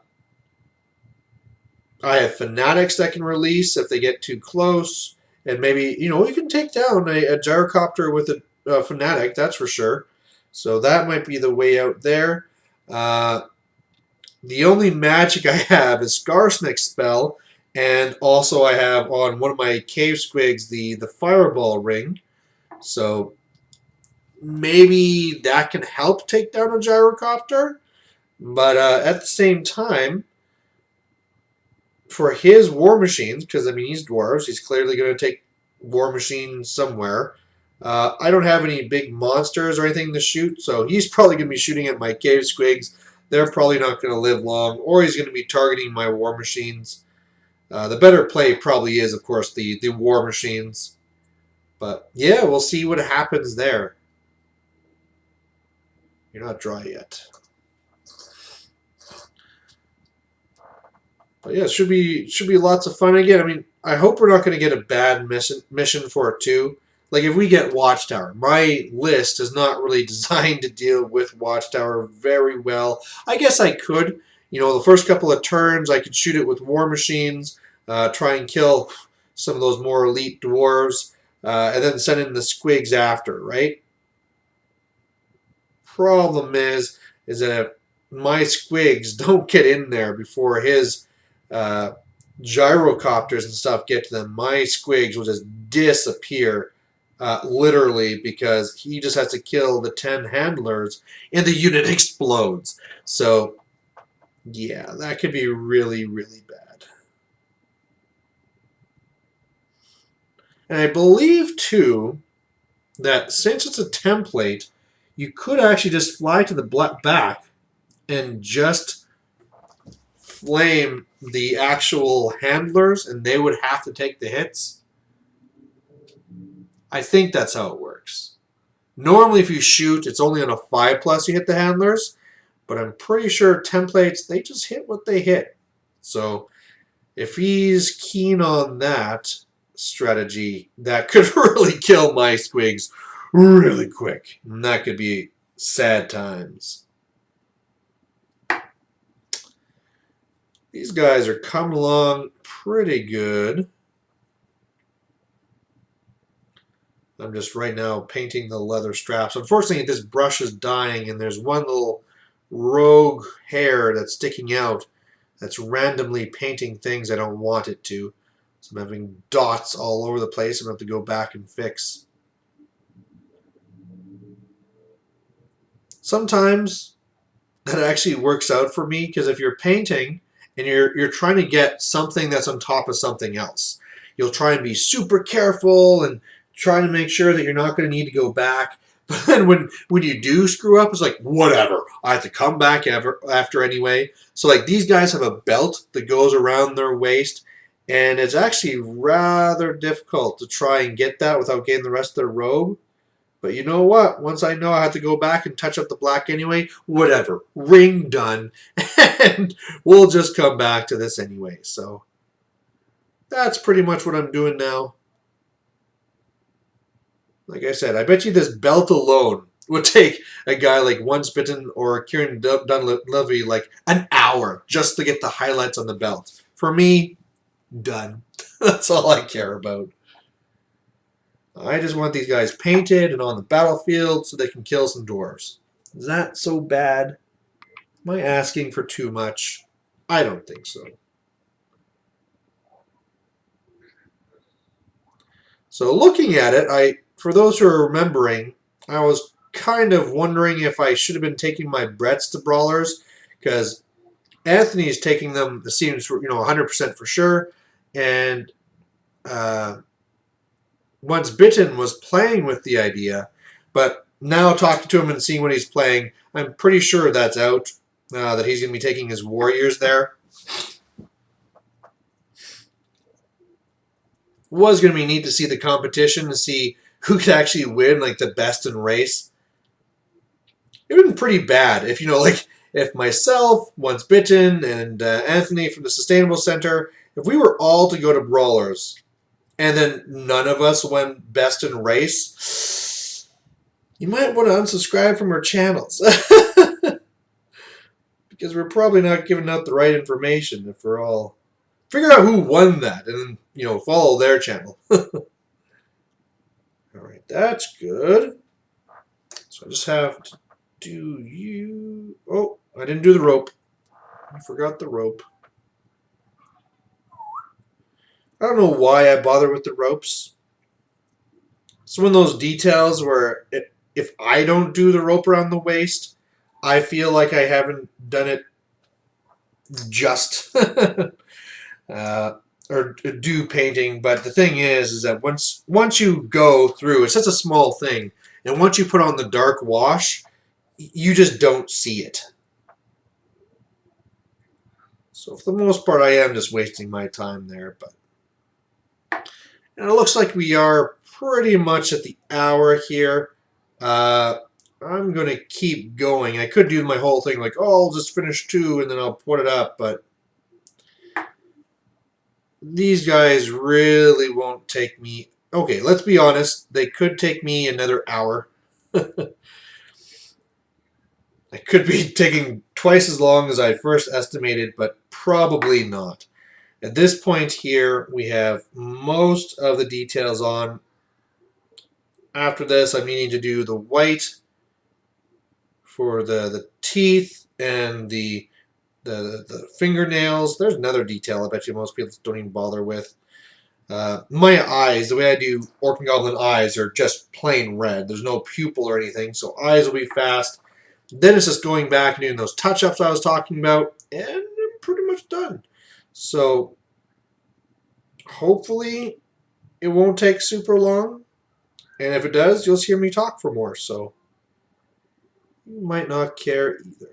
Speaker 1: I have fanatics that can release if they get too close. And maybe, you can take down a gyrocopter with a fanatic, that's for sure. So that might be the way out there. The only magic I have is Scarsnick spell, and also I have on one of my cave squigs the fireball ring. So maybe that can help take down a gyrocopter. But at the same time, for his war machines, because he's dwarves, he's clearly going to take war machines somewhere. I don't have any big monsters or anything to shoot, so he's probably going to be shooting at my cave squigs. They're probably not going to live long, or he's going to be targeting my war machines. The better play probably is, of course, the war machines. But yeah, we'll see what happens there. You're not dry yet. But yeah, it should be lots of fun again. I hope we're not going to get a bad mission for it too. Like if we get Watchtower, my list is not really designed to deal with Watchtower very well. I guess I could. The first couple of turns, I could shoot it with war machines, try and kill some of those more elite dwarves, and then send in the squigs after, right? Problem is that if my squigs don't get in there before his gyrocopters and stuff get to them, my squigs will just disappear, literally, because he just has to kill the 10 handlers and the unit explodes. So, yeah, that could be really, really bad. And I believe, too, that since it's a template, you could actually just fly to the back and just flame the actual handlers, and they would have to take the hits. I think that's how it works. Normally, if you shoot, it's only on a 5+ you hit the handlers, but I'm pretty sure templates, they just hit what they hit. So if he's keen on that strategy, that could really kill my squigs really quick. And that could be sad times. These guys are coming along pretty good. I'm just right now painting the leather straps. Unfortunately, this brush is dying, and there's one little rogue hair that's sticking out that's randomly painting things I don't want it to. So I'm having dots all over the place. I'm going to have to go back and fix. Sometimes that actually works out for me, because if you're painting and you're trying to get something that's on top of something else, you'll try and be super careful and try to make sure that you're not going to need to go back. But then when you do screw up, it's like, whatever, I have to come back after anyway. So like these guys have a belt that goes around their waist, and it's actually rather difficult to try and get that without getting the rest of their robe. But you know what? Once I know I have to go back and touch up the black anyway, whatever. Ring done. And we'll just come back to this anyway. So that's pretty much what I'm doing now. Like I said, I bet you this belt alone would take a guy like Once Bitten or Kieran Dunleavy like an hour just to get the highlights on the belt. For me, done. That's all I care about. I just want these guys painted and on the battlefield so they can kill some dwarves. Is that so bad? Am I asking for too much? I don't think so. So looking at it, for those who are remembering, I was kind of wondering if I should have been taking my Bretts to brawlers because Anthony is taking them. It seems 100% for sure, and Once Bitten was playing with the idea, but now talking to him and seeing what he's playing, I'm pretty sure that's out. That he's going to be taking his warriors there. Was going to be neat to see the competition to see who could actually win, like the best in race. It would have been pretty bad if if myself, Once Bitten, and Anthony from the Sustainable Center, if we were all to go to brawlers, and then none of us went best in race, you might want to unsubscribe from our channels. Because we're probably not giving out the right information if we're all... Figure out who won that and then, follow their channel. Alright, that's good. So I just have to do you... Oh, I didn't do the rope. I forgot the rope. I don't know why I bother with the ropes. It's one of those details where if I don't do the rope around the waist, I feel like I haven't done it just or do painting. But the thing is that once you go through, it's such a small thing, and once you put on the dark wash, you just don't see it. So for the most part, I am just wasting my time there. But and it looks like we are pretty much at the hour here. I'm going to keep going. I could do my whole thing like, oh, I'll just finish 2 and then I'll put it up, but these guys really won't take me... Okay, let's be honest. They could take me another hour. I could be taking twice as long as I first estimated, but probably not. At this point here, we have most of the details on. After this, I'm needing to do the white for the teeth and the fingernails. There's another detail I bet you most people don't even bother with. My eyes, the way I do Orc and Goblin eyes, are just plain red. There's no pupil or anything, so eyes will be fast. Then it's just going back and doing those touch-ups I was talking about, and I'm pretty much done. So hopefully it won't take super long, and if it does, you'll hear me talk for more, so you might not care either.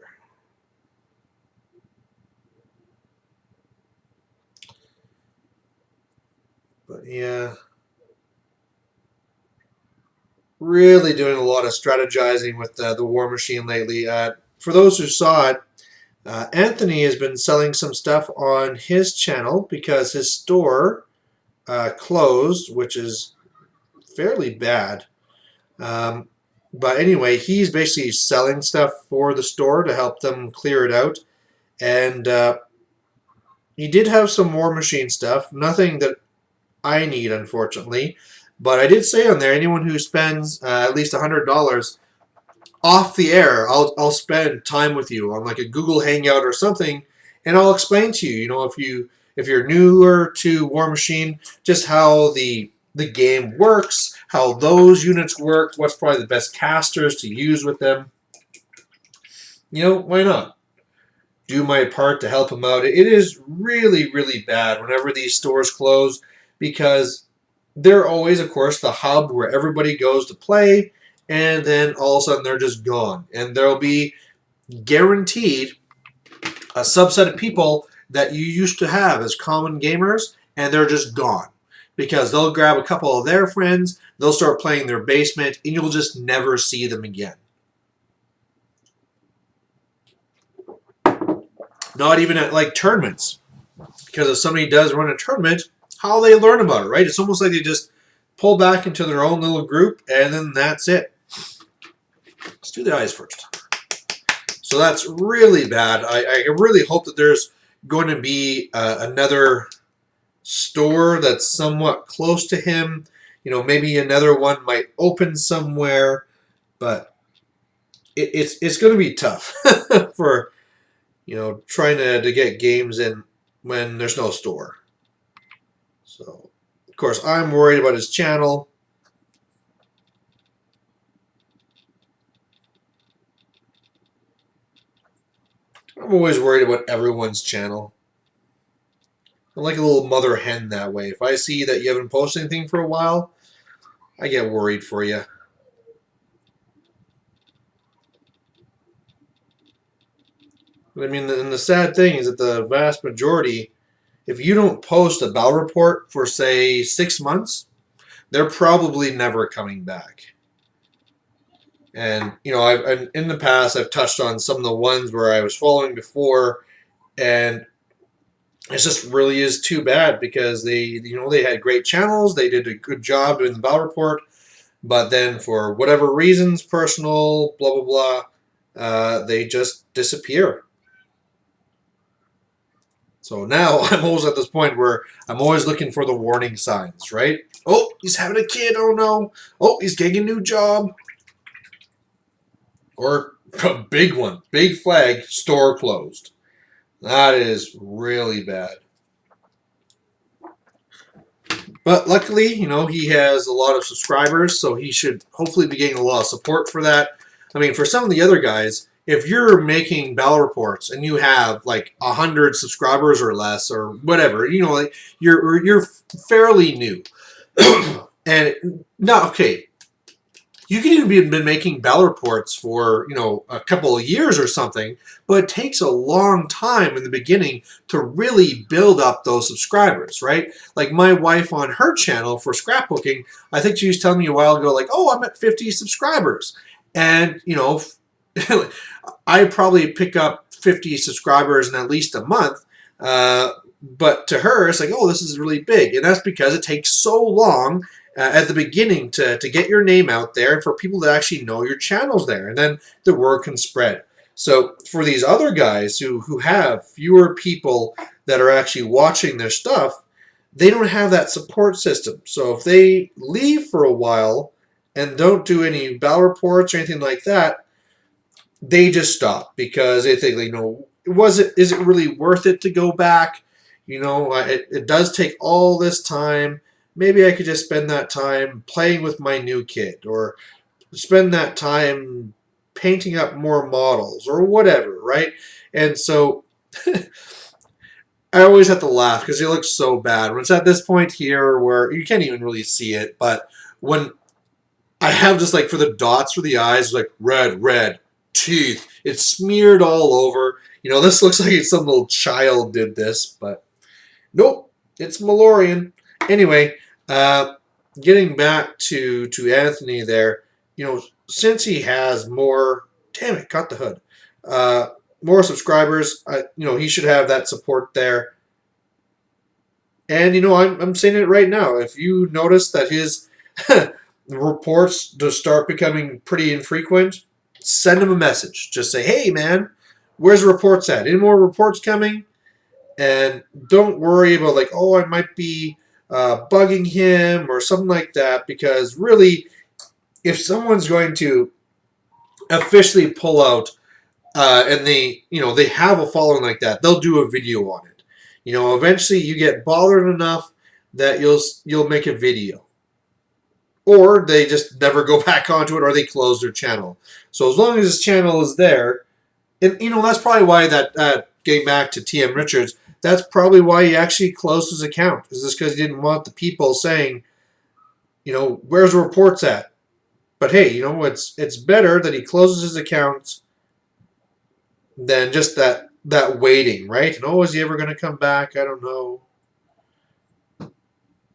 Speaker 1: But yeah, really doing a lot of strategizing with the War Machine lately. For those who saw it, Anthony has been selling some stuff on his channel because his store closed, which is fairly bad. But anyway, he's basically selling stuff for the store to help them clear it out. And he did have some War Machine stuff. Nothing that I need, unfortunately. But I did say on there, anyone who spends at least $100 off the air, I'll spend time with you on like a Google Hangout or something, and I'll explain to you. If you're newer to War Machine, just how the game works, how those units work, what's probably the best casters to use with them. Why not? Do my part to help them out. It is really, really bad whenever these stores close because they're always, of course, the hub where everybody goes to play, and then all of a sudden they're just gone. And there'll be guaranteed a subset of people that you used to have as common gamers, and they're just gone. Because they'll grab a couple of their friends, they'll start playing their basement, and you'll just never see them again. Not even at like tournaments. Because if somebody does run a tournament, how they learn about it, right? It's almost like pull back into their own little group, and then that's it. Let's do the eyes first. So that's really bad. I really hope that there's going to be another store that's somewhat close to him. Maybe another one might open somewhere, but it's going to be tough for trying to get games in when there's no store. So of course I'm worried about his channel. I'm always worried about everyone's channel. I'm like a little mother hen that way. If I see that you haven't posted anything for a while, I get worried for you. I mean, and the sad thing is that the vast majority, if you don't post a battle report for, say, 6 months, they're probably never coming back. And, I've in the past, I've touched on some of the ones where I was following before, and it just really is too bad because they had great channels, they did a good job doing the battle report, but then for whatever reasons, personal, blah blah blah, they just disappear. So now I'm always at this point where I'm always looking for the warning signs, right? Oh, he's having a kid. Oh no. Oh, he's getting a new job. Or a big one, big flag, store closed. That is really bad. But luckily, he has a lot of subscribers, so he should hopefully be getting a lot of support for that. I mean, for some of the other guys, if you're making battle reports and you have like 100 subscribers or less or whatever, like you're fairly new, and no, okay, you can even been making battle reports for a couple of years or something, but it takes a long time in the beginning to really build up those subscribers, right? Like my wife on her channel for scrapbooking, I think she was telling me a while ago, like, oh, I'm at 50 subscribers, and I probably pick up 50 subscribers in at least a month. But to her, it's like, oh, this is really big. And that's because it takes so long at the beginning to get your name out there and for people to actually know your channel's there. And then the word can spread. So for these other guys who have fewer people that are actually watching their stuff, they don't have that support system. So if they leave for a while and don't do any battle reports or anything like that, they just stop because they think, is it really worth it to go back? It does take all this time. Maybe I could just spend that time playing with my new kid or spend that time painting up more models or whatever, right? And so I always have to laugh because it looks so bad. When it's at this point here where you can't even really see it, but when I have just like for the dots for the eyes, like red, teeth. It's smeared all over. This looks like some little child did this, but nope, it's Malorian. Anyway, getting back to Anthony there, since he has more, damn it, cut the hood, more subscribers, he should have that support there. And I'm saying it right now. If you notice that his reports just start becoming pretty infrequent, send him a message. Just say, hey, man, where's the reports at? Any more reports coming? And don't worry about like, oh, I might be bugging him or something like that, because really, if someone's going to officially pull out and they have a following like that, they'll do a video on it. Eventually you get bothered enough that you'll make a video. Or they just never go back onto it, or they close their channel. So as long as his channel is there, and that's probably why that getting back to TM Richards, that's probably why he actually closed his account. Is this because he didn't want the people saying, where's the reports at? But hey, it's better that he closes his accounts than just that waiting, right? And is he ever going to come back? I don't know.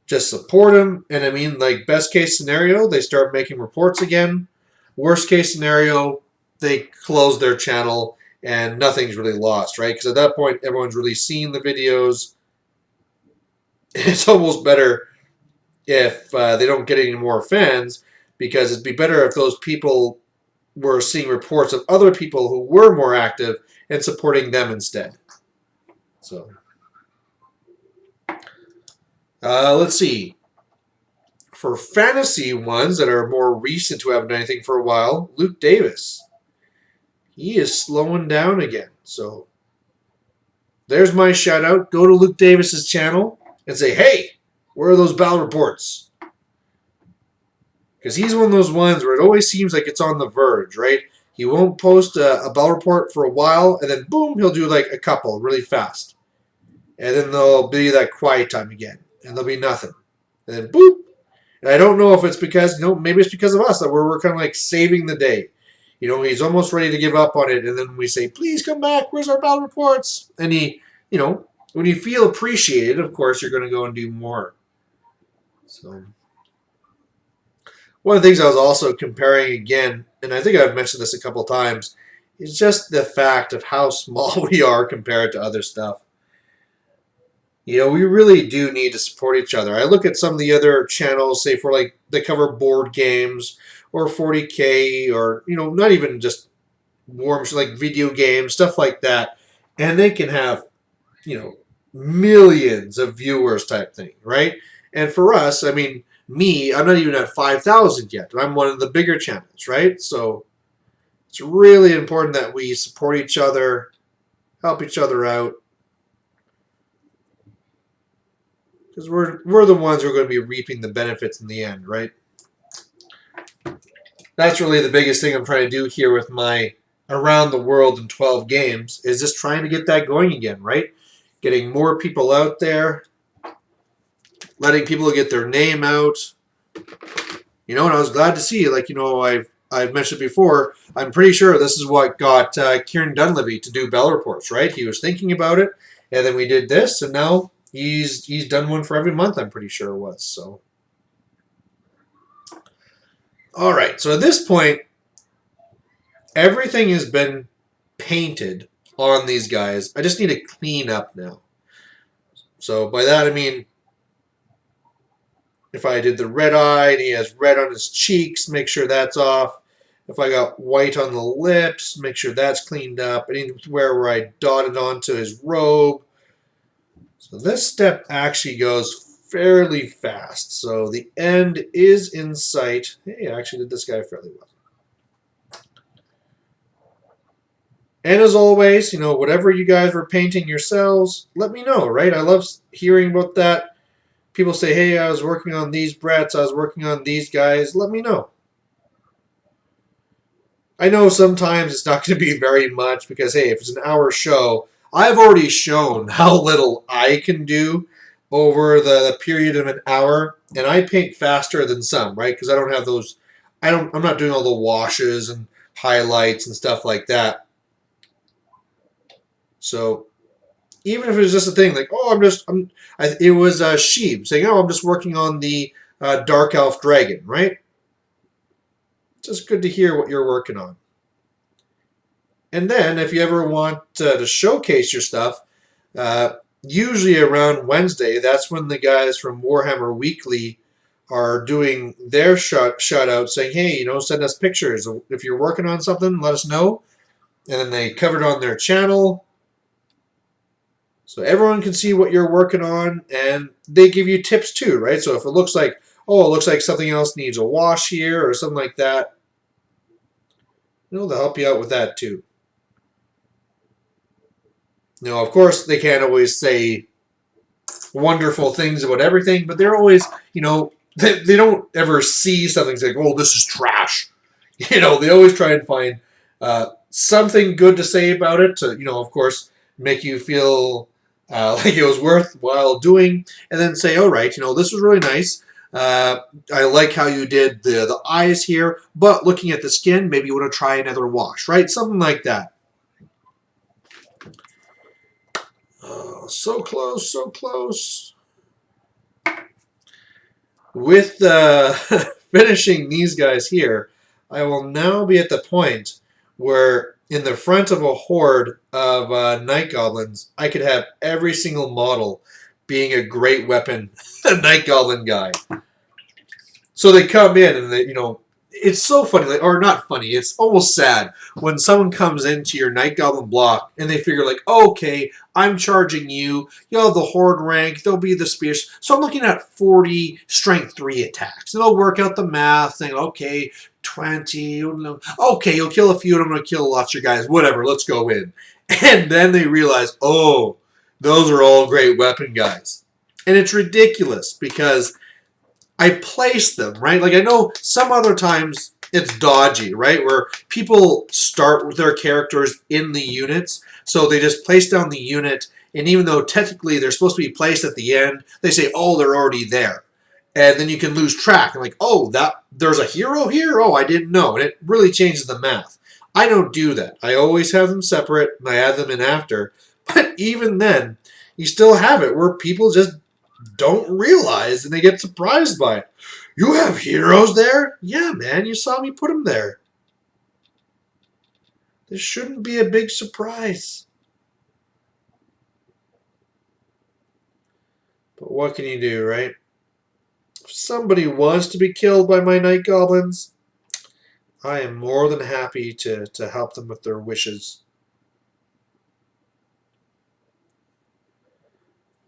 Speaker 1: Just support him. And I mean, like, best case scenario, they start making reports again. Worst case scenario, they close their channel and nothing's really lost, right? Because at that point, everyone's really seen the videos. It's almost better if they don't get any more fans, because it'd be better if those people were seeing reports of other people who were more active and supporting them instead. So, let's see. For fantasy ones that are more recent who haven't done anything for a while, Luke Davis. He is slowing down again. So, there's my shout out. Go to Luke Davis's channel and say, hey, where are those battle reports? Because he's one of those ones where it always seems like it's on the verge, right? He won't post a battle report for a while, and then boom, he'll do like a couple really fast. And then there'll be that quiet time again, and there'll be nothing. And then boop. And I don't know if it's because, maybe it's because of us that we're kind of like saving the day. He's almost ready to give up on it, and then we say, please come back, where's our battle reports? And when you feel appreciated, of course, you're going to go and do more. So, one of the things I was also comparing again, and I think I've mentioned this a couple of times, is just the fact of how small we are compared to other stuff. We really do need to support each other. I look at some of the other channels, say for like they cover board games or 40K or, not even just warm, like video games, stuff like that. And they can have, millions of viewers type thing, right? And for us, I mean, I'm not even at 5,000 yet. I'm one of the bigger channels, right? So it's really important that we support each other, help each other out. Because we're the ones who are going to be reaping the benefits in the end, right? That's really the biggest thing I'm trying to do here with my Around the World in 12 games, is just trying to get that going again, right? Getting more people out there, letting people get their name out. And I was glad to see, like, I've mentioned before, I'm pretty sure this is what got Kieran Dunleavy to do Bell Reports, right? He was thinking about it, and then we did this, and now he's done one for every month, I'm pretty sure it was. So, all right. So at this point, everything has been painted on these guys. I just need to clean up now. So by that I mean, if I did the red eye and he has red on his cheeks, make sure that's off. If I got white on the lips, make sure that's cleaned up. Anywhere where I dotted onto his robe. So this step actually goes fairly fast. So the end is in sight. Hey, I actually did this guy fairly well. And as always, whatever you guys were painting yourselves, let me know, right? I love hearing about that. People say, hey, I was working on these brats, I was working on these guys. Let me know. I know sometimes it's not going to be very much because, hey, if it's an hour show, I've already shown how little I can do over the period of an hour, and I paint faster than some, right? Because I don't have those, I'm not doing all the washes and highlights and stuff like that. So even if it was just a thing like, oh, it was Sheeb saying, oh, I'm just working on the Dark Elf Dragon, right? Just good to hear what you're working on. And then if you ever want to showcase your stuff, usually around Wednesday, that's when the guys from Warhammer Weekly are doing their shout out saying, hey, send us pictures. If you're working on something, let us know. And then they cover it on their channel. So everyone can see what you're working on, and they give you tips too, right? So if it looks like, oh, it looks like something else needs a wash here or something like that, they'll help you out with that too. Of course, they can't always say wonderful things about everything, but they're always, they don't ever see something like, oh, this is trash. They always try and find something good to say about it to, of course, make you feel like it was worthwhile doing, and then say, all right, this was really nice. I like how you did the eyes here, but looking at the skin, maybe you want to try another wash, right? Something like that. Oh, so close, so close. With finishing these guys here, I will now be at the point where in the front of a horde of night goblins, I could have every single model being a great weapon night goblin guy. So they come in and it's so funny, like, or not funny. It's almost sad when someone comes into your Night Goblin block and they figure like, okay, I'm charging you. You'll have the Horde rank. There'll be the spears. So I'm looking at 40 Strength 3 attacks, and I'll work out the math, saying, okay, 20. Okay, you'll kill a few, and I'm going to kill lots of your guys. Whatever. Let's go in. And then they realize, oh, those are all great weapon guys, and it's ridiculous because I place them, right? Like, I know some other times it's dodgy, right? Where people start with their characters in the units, so they just place down the unit, and even though technically they're supposed to be placed at the end, they say, oh, they're already there. And then you can lose track. And like, oh, there's a hero here? Oh, I didn't know. And it really changes the math. I don't do that. I always have them separate, and I add them in after. But even then, you still have it where people just don't realize and they get surprised by it. You have heroes there? Yeah, man, you saw me put them there. This shouldn't be a big surprise. But what can you do, right? If somebody wants to be killed by my Night Goblins, I am more than happy to help them with their wishes.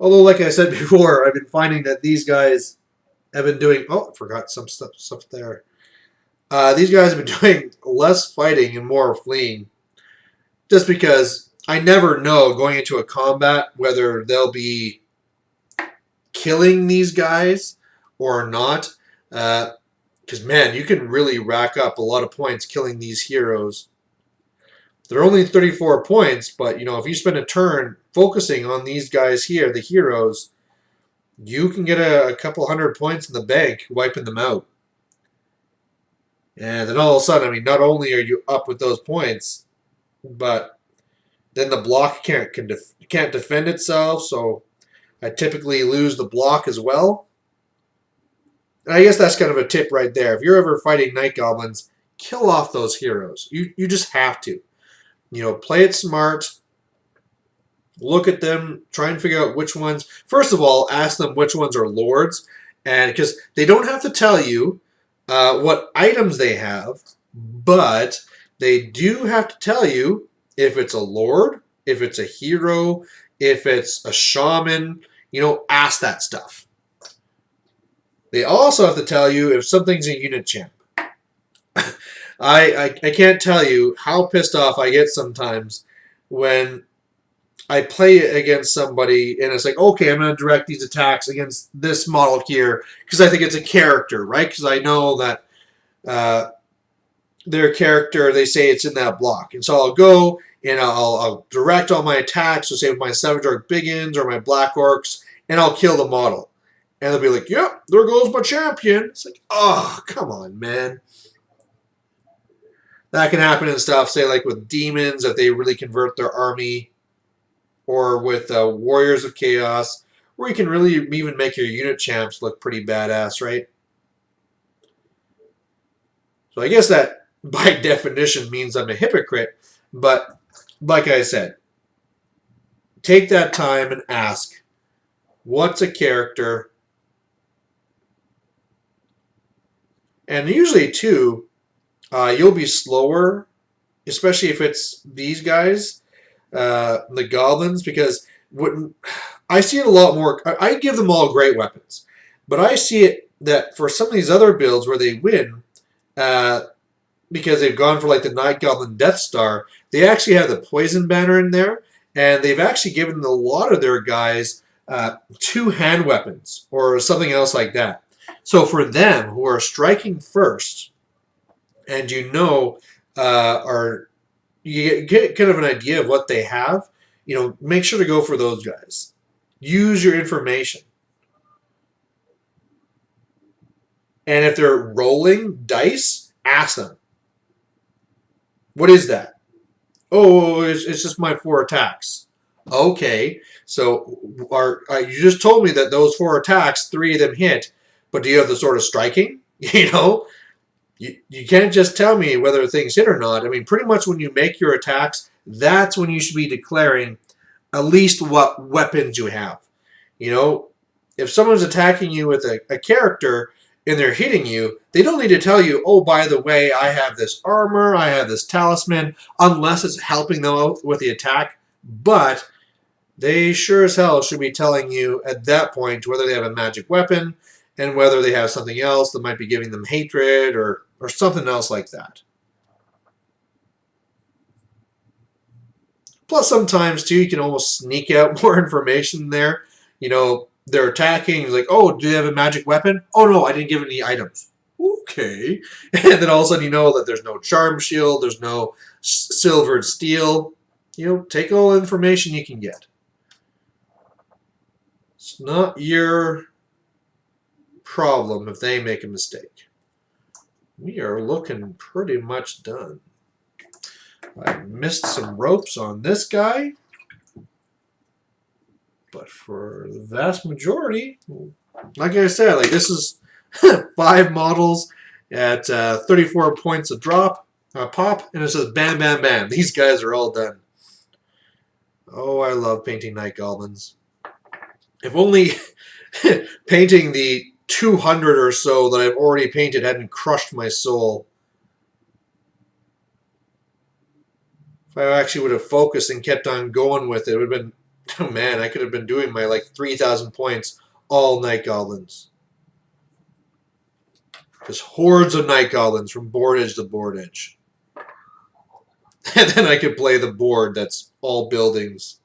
Speaker 1: Although, like I said before, I've been finding that these guys have been doing... Oh, I forgot some stuff there. These guys have been doing less fighting and more fleeing. Just because I never know going into a combat whether they'll be killing these guys or not. Because, man, you can really rack up a lot of points killing these heroes. They're only 34 points, but, if you spend a turn focusing on these guys here, the heroes, you can get a couple hundred points in the bank wiping them out. And then all of a sudden, not only are you up with those points, but then the block can't defend itself, so I typically lose the block as well. And I guess that's kind of a tip right there. If you're ever fighting Night Goblins, kill off those heroes. You just have to. Play it smart. Look at them. Try and figure out which ones. First of all, ask them which ones are lords. And because they don't have to tell you what items they have, but they do have to tell you if it's a lord, if it's a hero, if it's a shaman. Ask that stuff. They also have to tell you if something's a unit champ. I can't tell you how pissed off I get sometimes when I play against somebody and it's like, okay, I'm going to direct these attacks against this model here because I think it's a character, right? Because I know that their character, they say it's in that block. And so I'll go and I'll direct all my attacks, so say with my Savage Orc Biggins or my Black Orcs, and I'll kill the model. And they'll be like, yep, there goes my champion. It's like, oh, come on, man. That can happen in stuff, say like with demons, if they really convert their army, or with Warriors of Chaos, where you can really even make your unit champs look pretty badass, right? So I guess that, by definition, means I'm a hypocrite, but like I said, take that time and ask, what's a character? And usually, too, you'll be slower, especially if it's these guys, the goblins, because I see it a lot more. I give them all great weapons, but I see it that for some of these other builds where they win, because they've gone for like the Night Goblin Death Star, they actually have the poison banner in there, and they've actually given a lot of their guys 2 hand weapons or something else like that. So for them who are striking first, and you get kind of an idea of what they have, make sure to go for those guys. Use your information. And if they're rolling dice, ask them, what is that? Oh, it's just my 4 attacks. Okay, so you just told me that those 4 attacks, 3 of them hit, but do you have the sort of striking? You can't just tell me whether things hit or not. Pretty much when you make your attacks, that's when you should be declaring at least what weapons you have. If someone's attacking you with a character and they're hitting you, they don't need to tell you, oh, by the way, I have this armor, I have this talisman, unless it's helping them out with the attack. But they sure as hell should be telling you at that point whether they have a magic weapon and whether they have something else that might be giving them hatred or something else like that. Plus, sometimes, too, you can almost sneak out more information there. You know, they're attacking. It's like, oh, do they have a magic weapon? Oh, no, I didn't give any items. Okay. And then all of a sudden you know that there's no charm shield, there's no silvered steel. You know, take all the information you can get. It's not your problem if they make a mistake. We are looking pretty much done. I missed some ropes on this guy, but for the vast majority, like I said, like this is 5 models at 34 points a drop, pop, and it says bam, bam, bam. These guys are all done. Oh, I love painting night goblins. If only painting the 200 or so that I've already painted hadn't crushed my soul. If I actually would have focused and kept on going with it, it would have been, oh man, I could have been doing my like 3,000 points all night goblins. Just hordes of night goblins from board edge to board edge. And then I could play the board that's all buildings,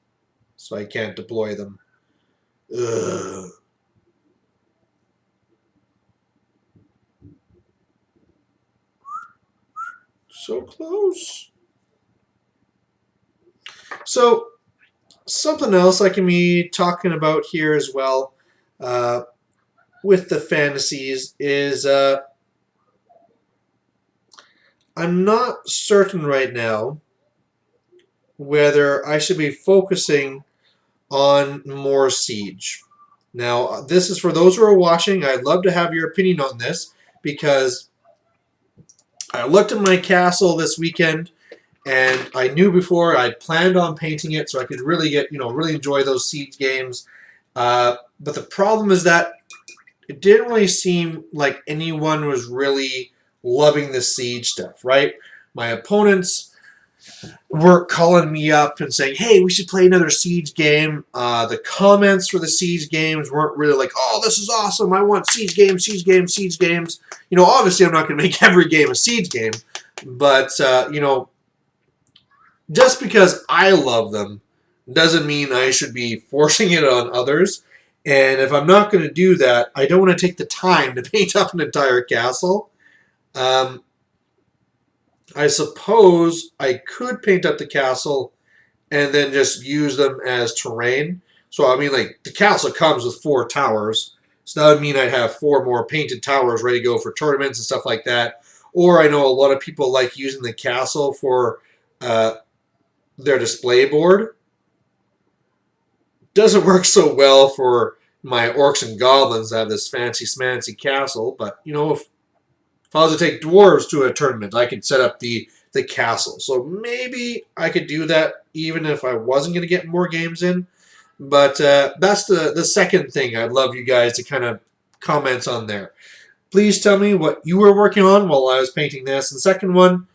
Speaker 1: so I can't deploy them. Ugh. So close. So, something else I can be talking about here as well with the fantasies is I'm not certain right now whether I should be focusing on more siege. Now, this is for those who are watching. I'd love to have your opinion on this because I looked at my castle this weekend and I knew before I'd planned on painting it so I could really get, really enjoy those siege games. But the problem is that it didn't really seem like anyone was really loving the siege stuff, right? My opponents were calling me up and saying, hey, we should play another siege game. The comments for the siege games weren't really like, oh, this is awesome. I want siege games, siege games, siege games. Obviously I'm not going to make every game a siege game. But, just because I love them doesn't mean I should be forcing it on others. And if I'm not going to do that, I don't want to take the time to paint up an entire castle. I suppose I could paint up the castle and then just use them as terrain. So, I mean, like, the castle comes with 4 towers. So that would mean I'd have 4 more painted towers ready to go for tournaments and stuff like that. Or I know a lot of people like using the castle for their display board. Doesn't work so well for my orcs and goblins that have this fancy smancy castle. But, if I was to take dwarves to a tournament, I could set up the castle. So maybe I could do that even if I wasn't going to get more games in. But that's the second thing I'd love you guys to kind of comment on there. Please tell me what you were working on while I was painting this. And second one,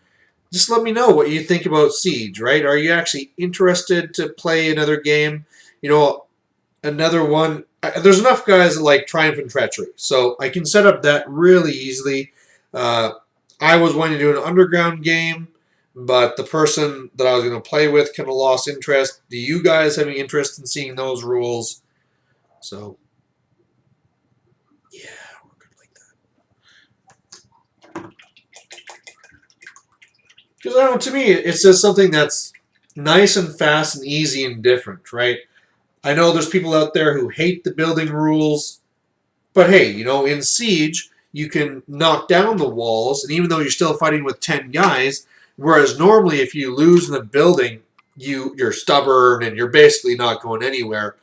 Speaker 1: just let me know what you think about Siege, right? Are you actually interested to play another game? Another one. There's enough guys that like Triumph and Treachery, so I can set up that really easily. I was wanting to do an underground game, but the person that I was going to play with kind of lost interest. Do you guys have any interest in seeing those rules? So, yeah, we're good like that. Because I don't know, to me, it's just something that's nice and fast and easy and different, right? I know there's people out there who hate the building rules, but hey, in Siege, you can knock down the walls, and even though you're still fighting with 10 guys, whereas normally if you lose in the building, you're stubborn and you're basically not going anywhere.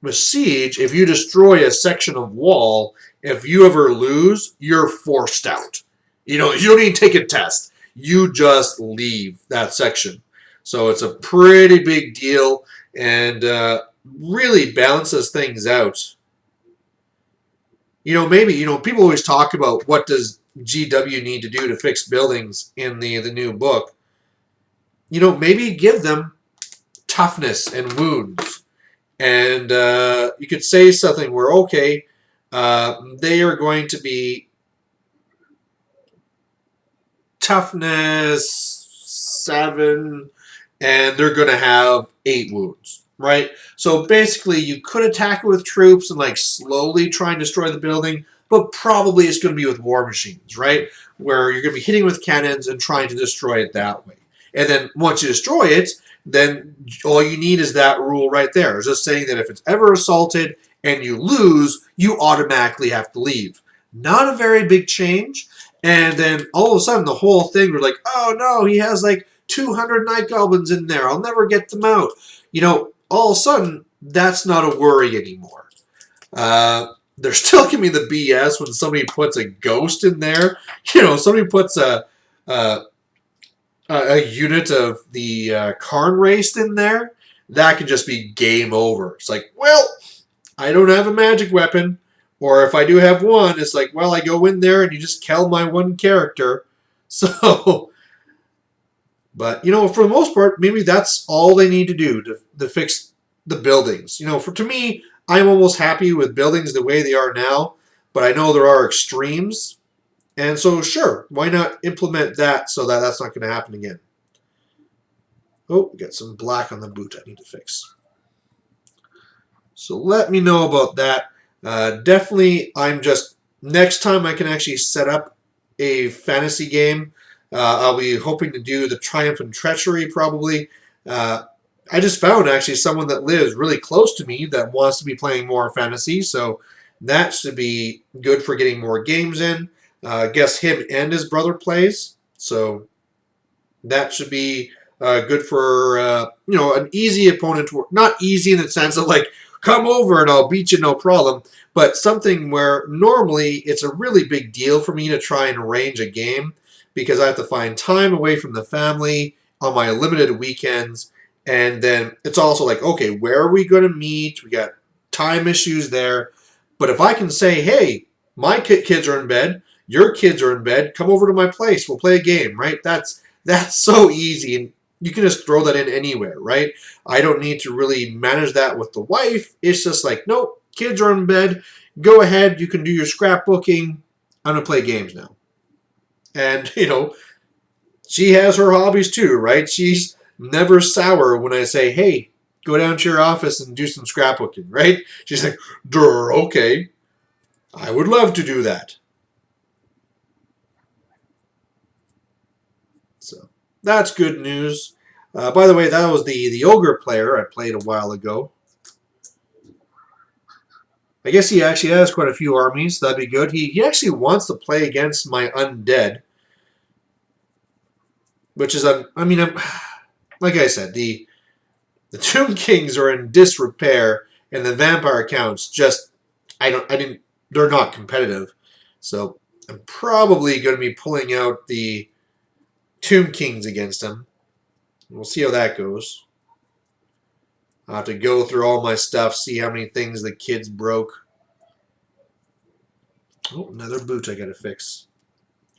Speaker 1: With Siege, if you destroy a section of wall, if you ever lose, you're forced out. You don't even take a test. You just leave that section. So it's a pretty big deal and really balances things out. maybe, people always talk about what does GW need to do to fix buildings in the new book. Maybe give them toughness and wounds. And you could say something where, okay, they are going to be toughness 7, and they're going to have 8 wounds, right? So basically, you could attack it with troops and like slowly try and destroy the building, but probably it's going to be with war machines, right? Where you're going to be hitting with cannons and trying to destroy it that way. And then once you destroy it, then all you need is that rule right there. It's just saying that if it's ever assaulted and you lose, you automatically have to leave. Not a very big change. And then all of a sudden, the whole thing, we're like, oh no, he has like 200 night goblins in there. I'll never get them out. All of a sudden, that's not a worry anymore. They're still giving me the BS when somebody puts a ghost in there. Somebody puts a unit of the Karn race in there. That can just be game over. It's like, well, I don't have a magic weapon. Or if I do have one, it's like, well, I go in there and you just kill my one character. So, but, for the most part, maybe that's all they need to do to fix the buildings. To me, I'm almost happy with buildings the way they are now. But I know there are extremes. And so, sure, why not implement that so that that's not going to happen again? Oh, we got some black on the boot I need to fix. So let me know about that. Definitely, next time I can actually set up a fantasy game, I'll be hoping to do the Triumph and Treachery probably. I just found actually someone that lives really close to me that wants to be playing more fantasy, so that should be good for getting more games in. I guess him and his brother plays, so that should be good for an easy opponent. Not easy in the sense of like, come over and I'll beat you no problem, but something where normally it's a really big deal for me to try and arrange a game because I have to find time away from the family on my limited weekends, and then it's also like, okay, where are we going to meet? We got time issues there, but if I can say, hey, my kids are in bed, your kids are in bed, come over to my place, we'll play a game, right? That's so easy, and you can just throw that in anywhere, right? I don't need to really manage that with the wife. It's just like, nope, kids are in bed. Go ahead. You can do your scrapbooking. I'm going to play games now. And, she has her hobbies too, right? She's never sour when I say, hey, go down to your office and do some scrapbooking, right? She's like, durr, okay. I would love to do that. So that's good news. By the way, that was the ogre player I played a while ago. I guess he actually has quite a few armies. So that'd be good. He actually wants to play against my undead, which is like I said, the Tomb Kings are in disrepair, and the vampire counts they're not competitive. So I'm probably going to be pulling out the Tomb Kings against him. We'll see how that goes. I'll have to go through all my stuff, see how many things the kids broke. Oh, another boot I gotta fix.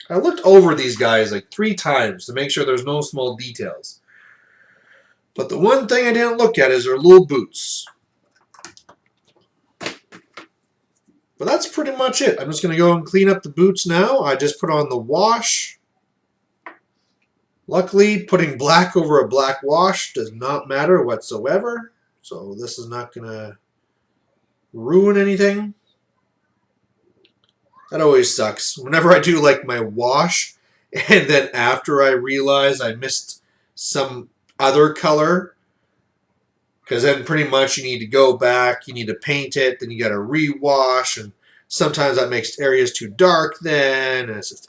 Speaker 1: I looked over these guys like 3 times to make sure there's no small details. But the one thing I didn't look at is their little boots. But that's pretty much it. I'm just going to go and clean up the boots now. I just put on the wash. Luckily, putting black over a black wash does not matter whatsoever. So this is not going to ruin anything. That always sucks. Whenever I do like my wash, and then after I realize I missed some other color, because then pretty much you need to go back, you need to paint it, then you got to rewash, and sometimes that makes areas too dark then, and it's just,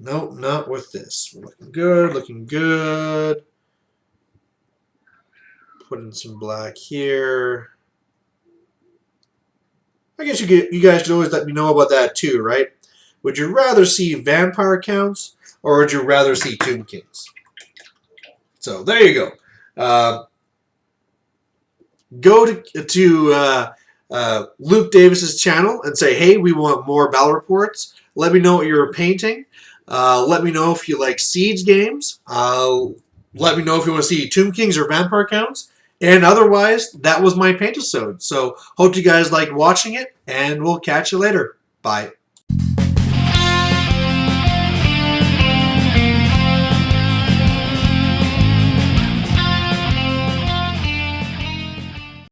Speaker 1: Nope, not with this. We're looking good, looking good. Put in some black here. I guess you guys should always let me know about that too, right? Would you rather see vampire counts, or would you rather see Tomb Kings? So there you go. Go to Luke Davis's channel and say, hey, we want more battle reports. Let me know what you're painting. Let me know if you like Siege games. Let me know if you want to see Tomb Kings or Vampire Counts. And otherwise, that was my Paintisode. So hope you guys liked watching it, and we'll catch you later. Bye.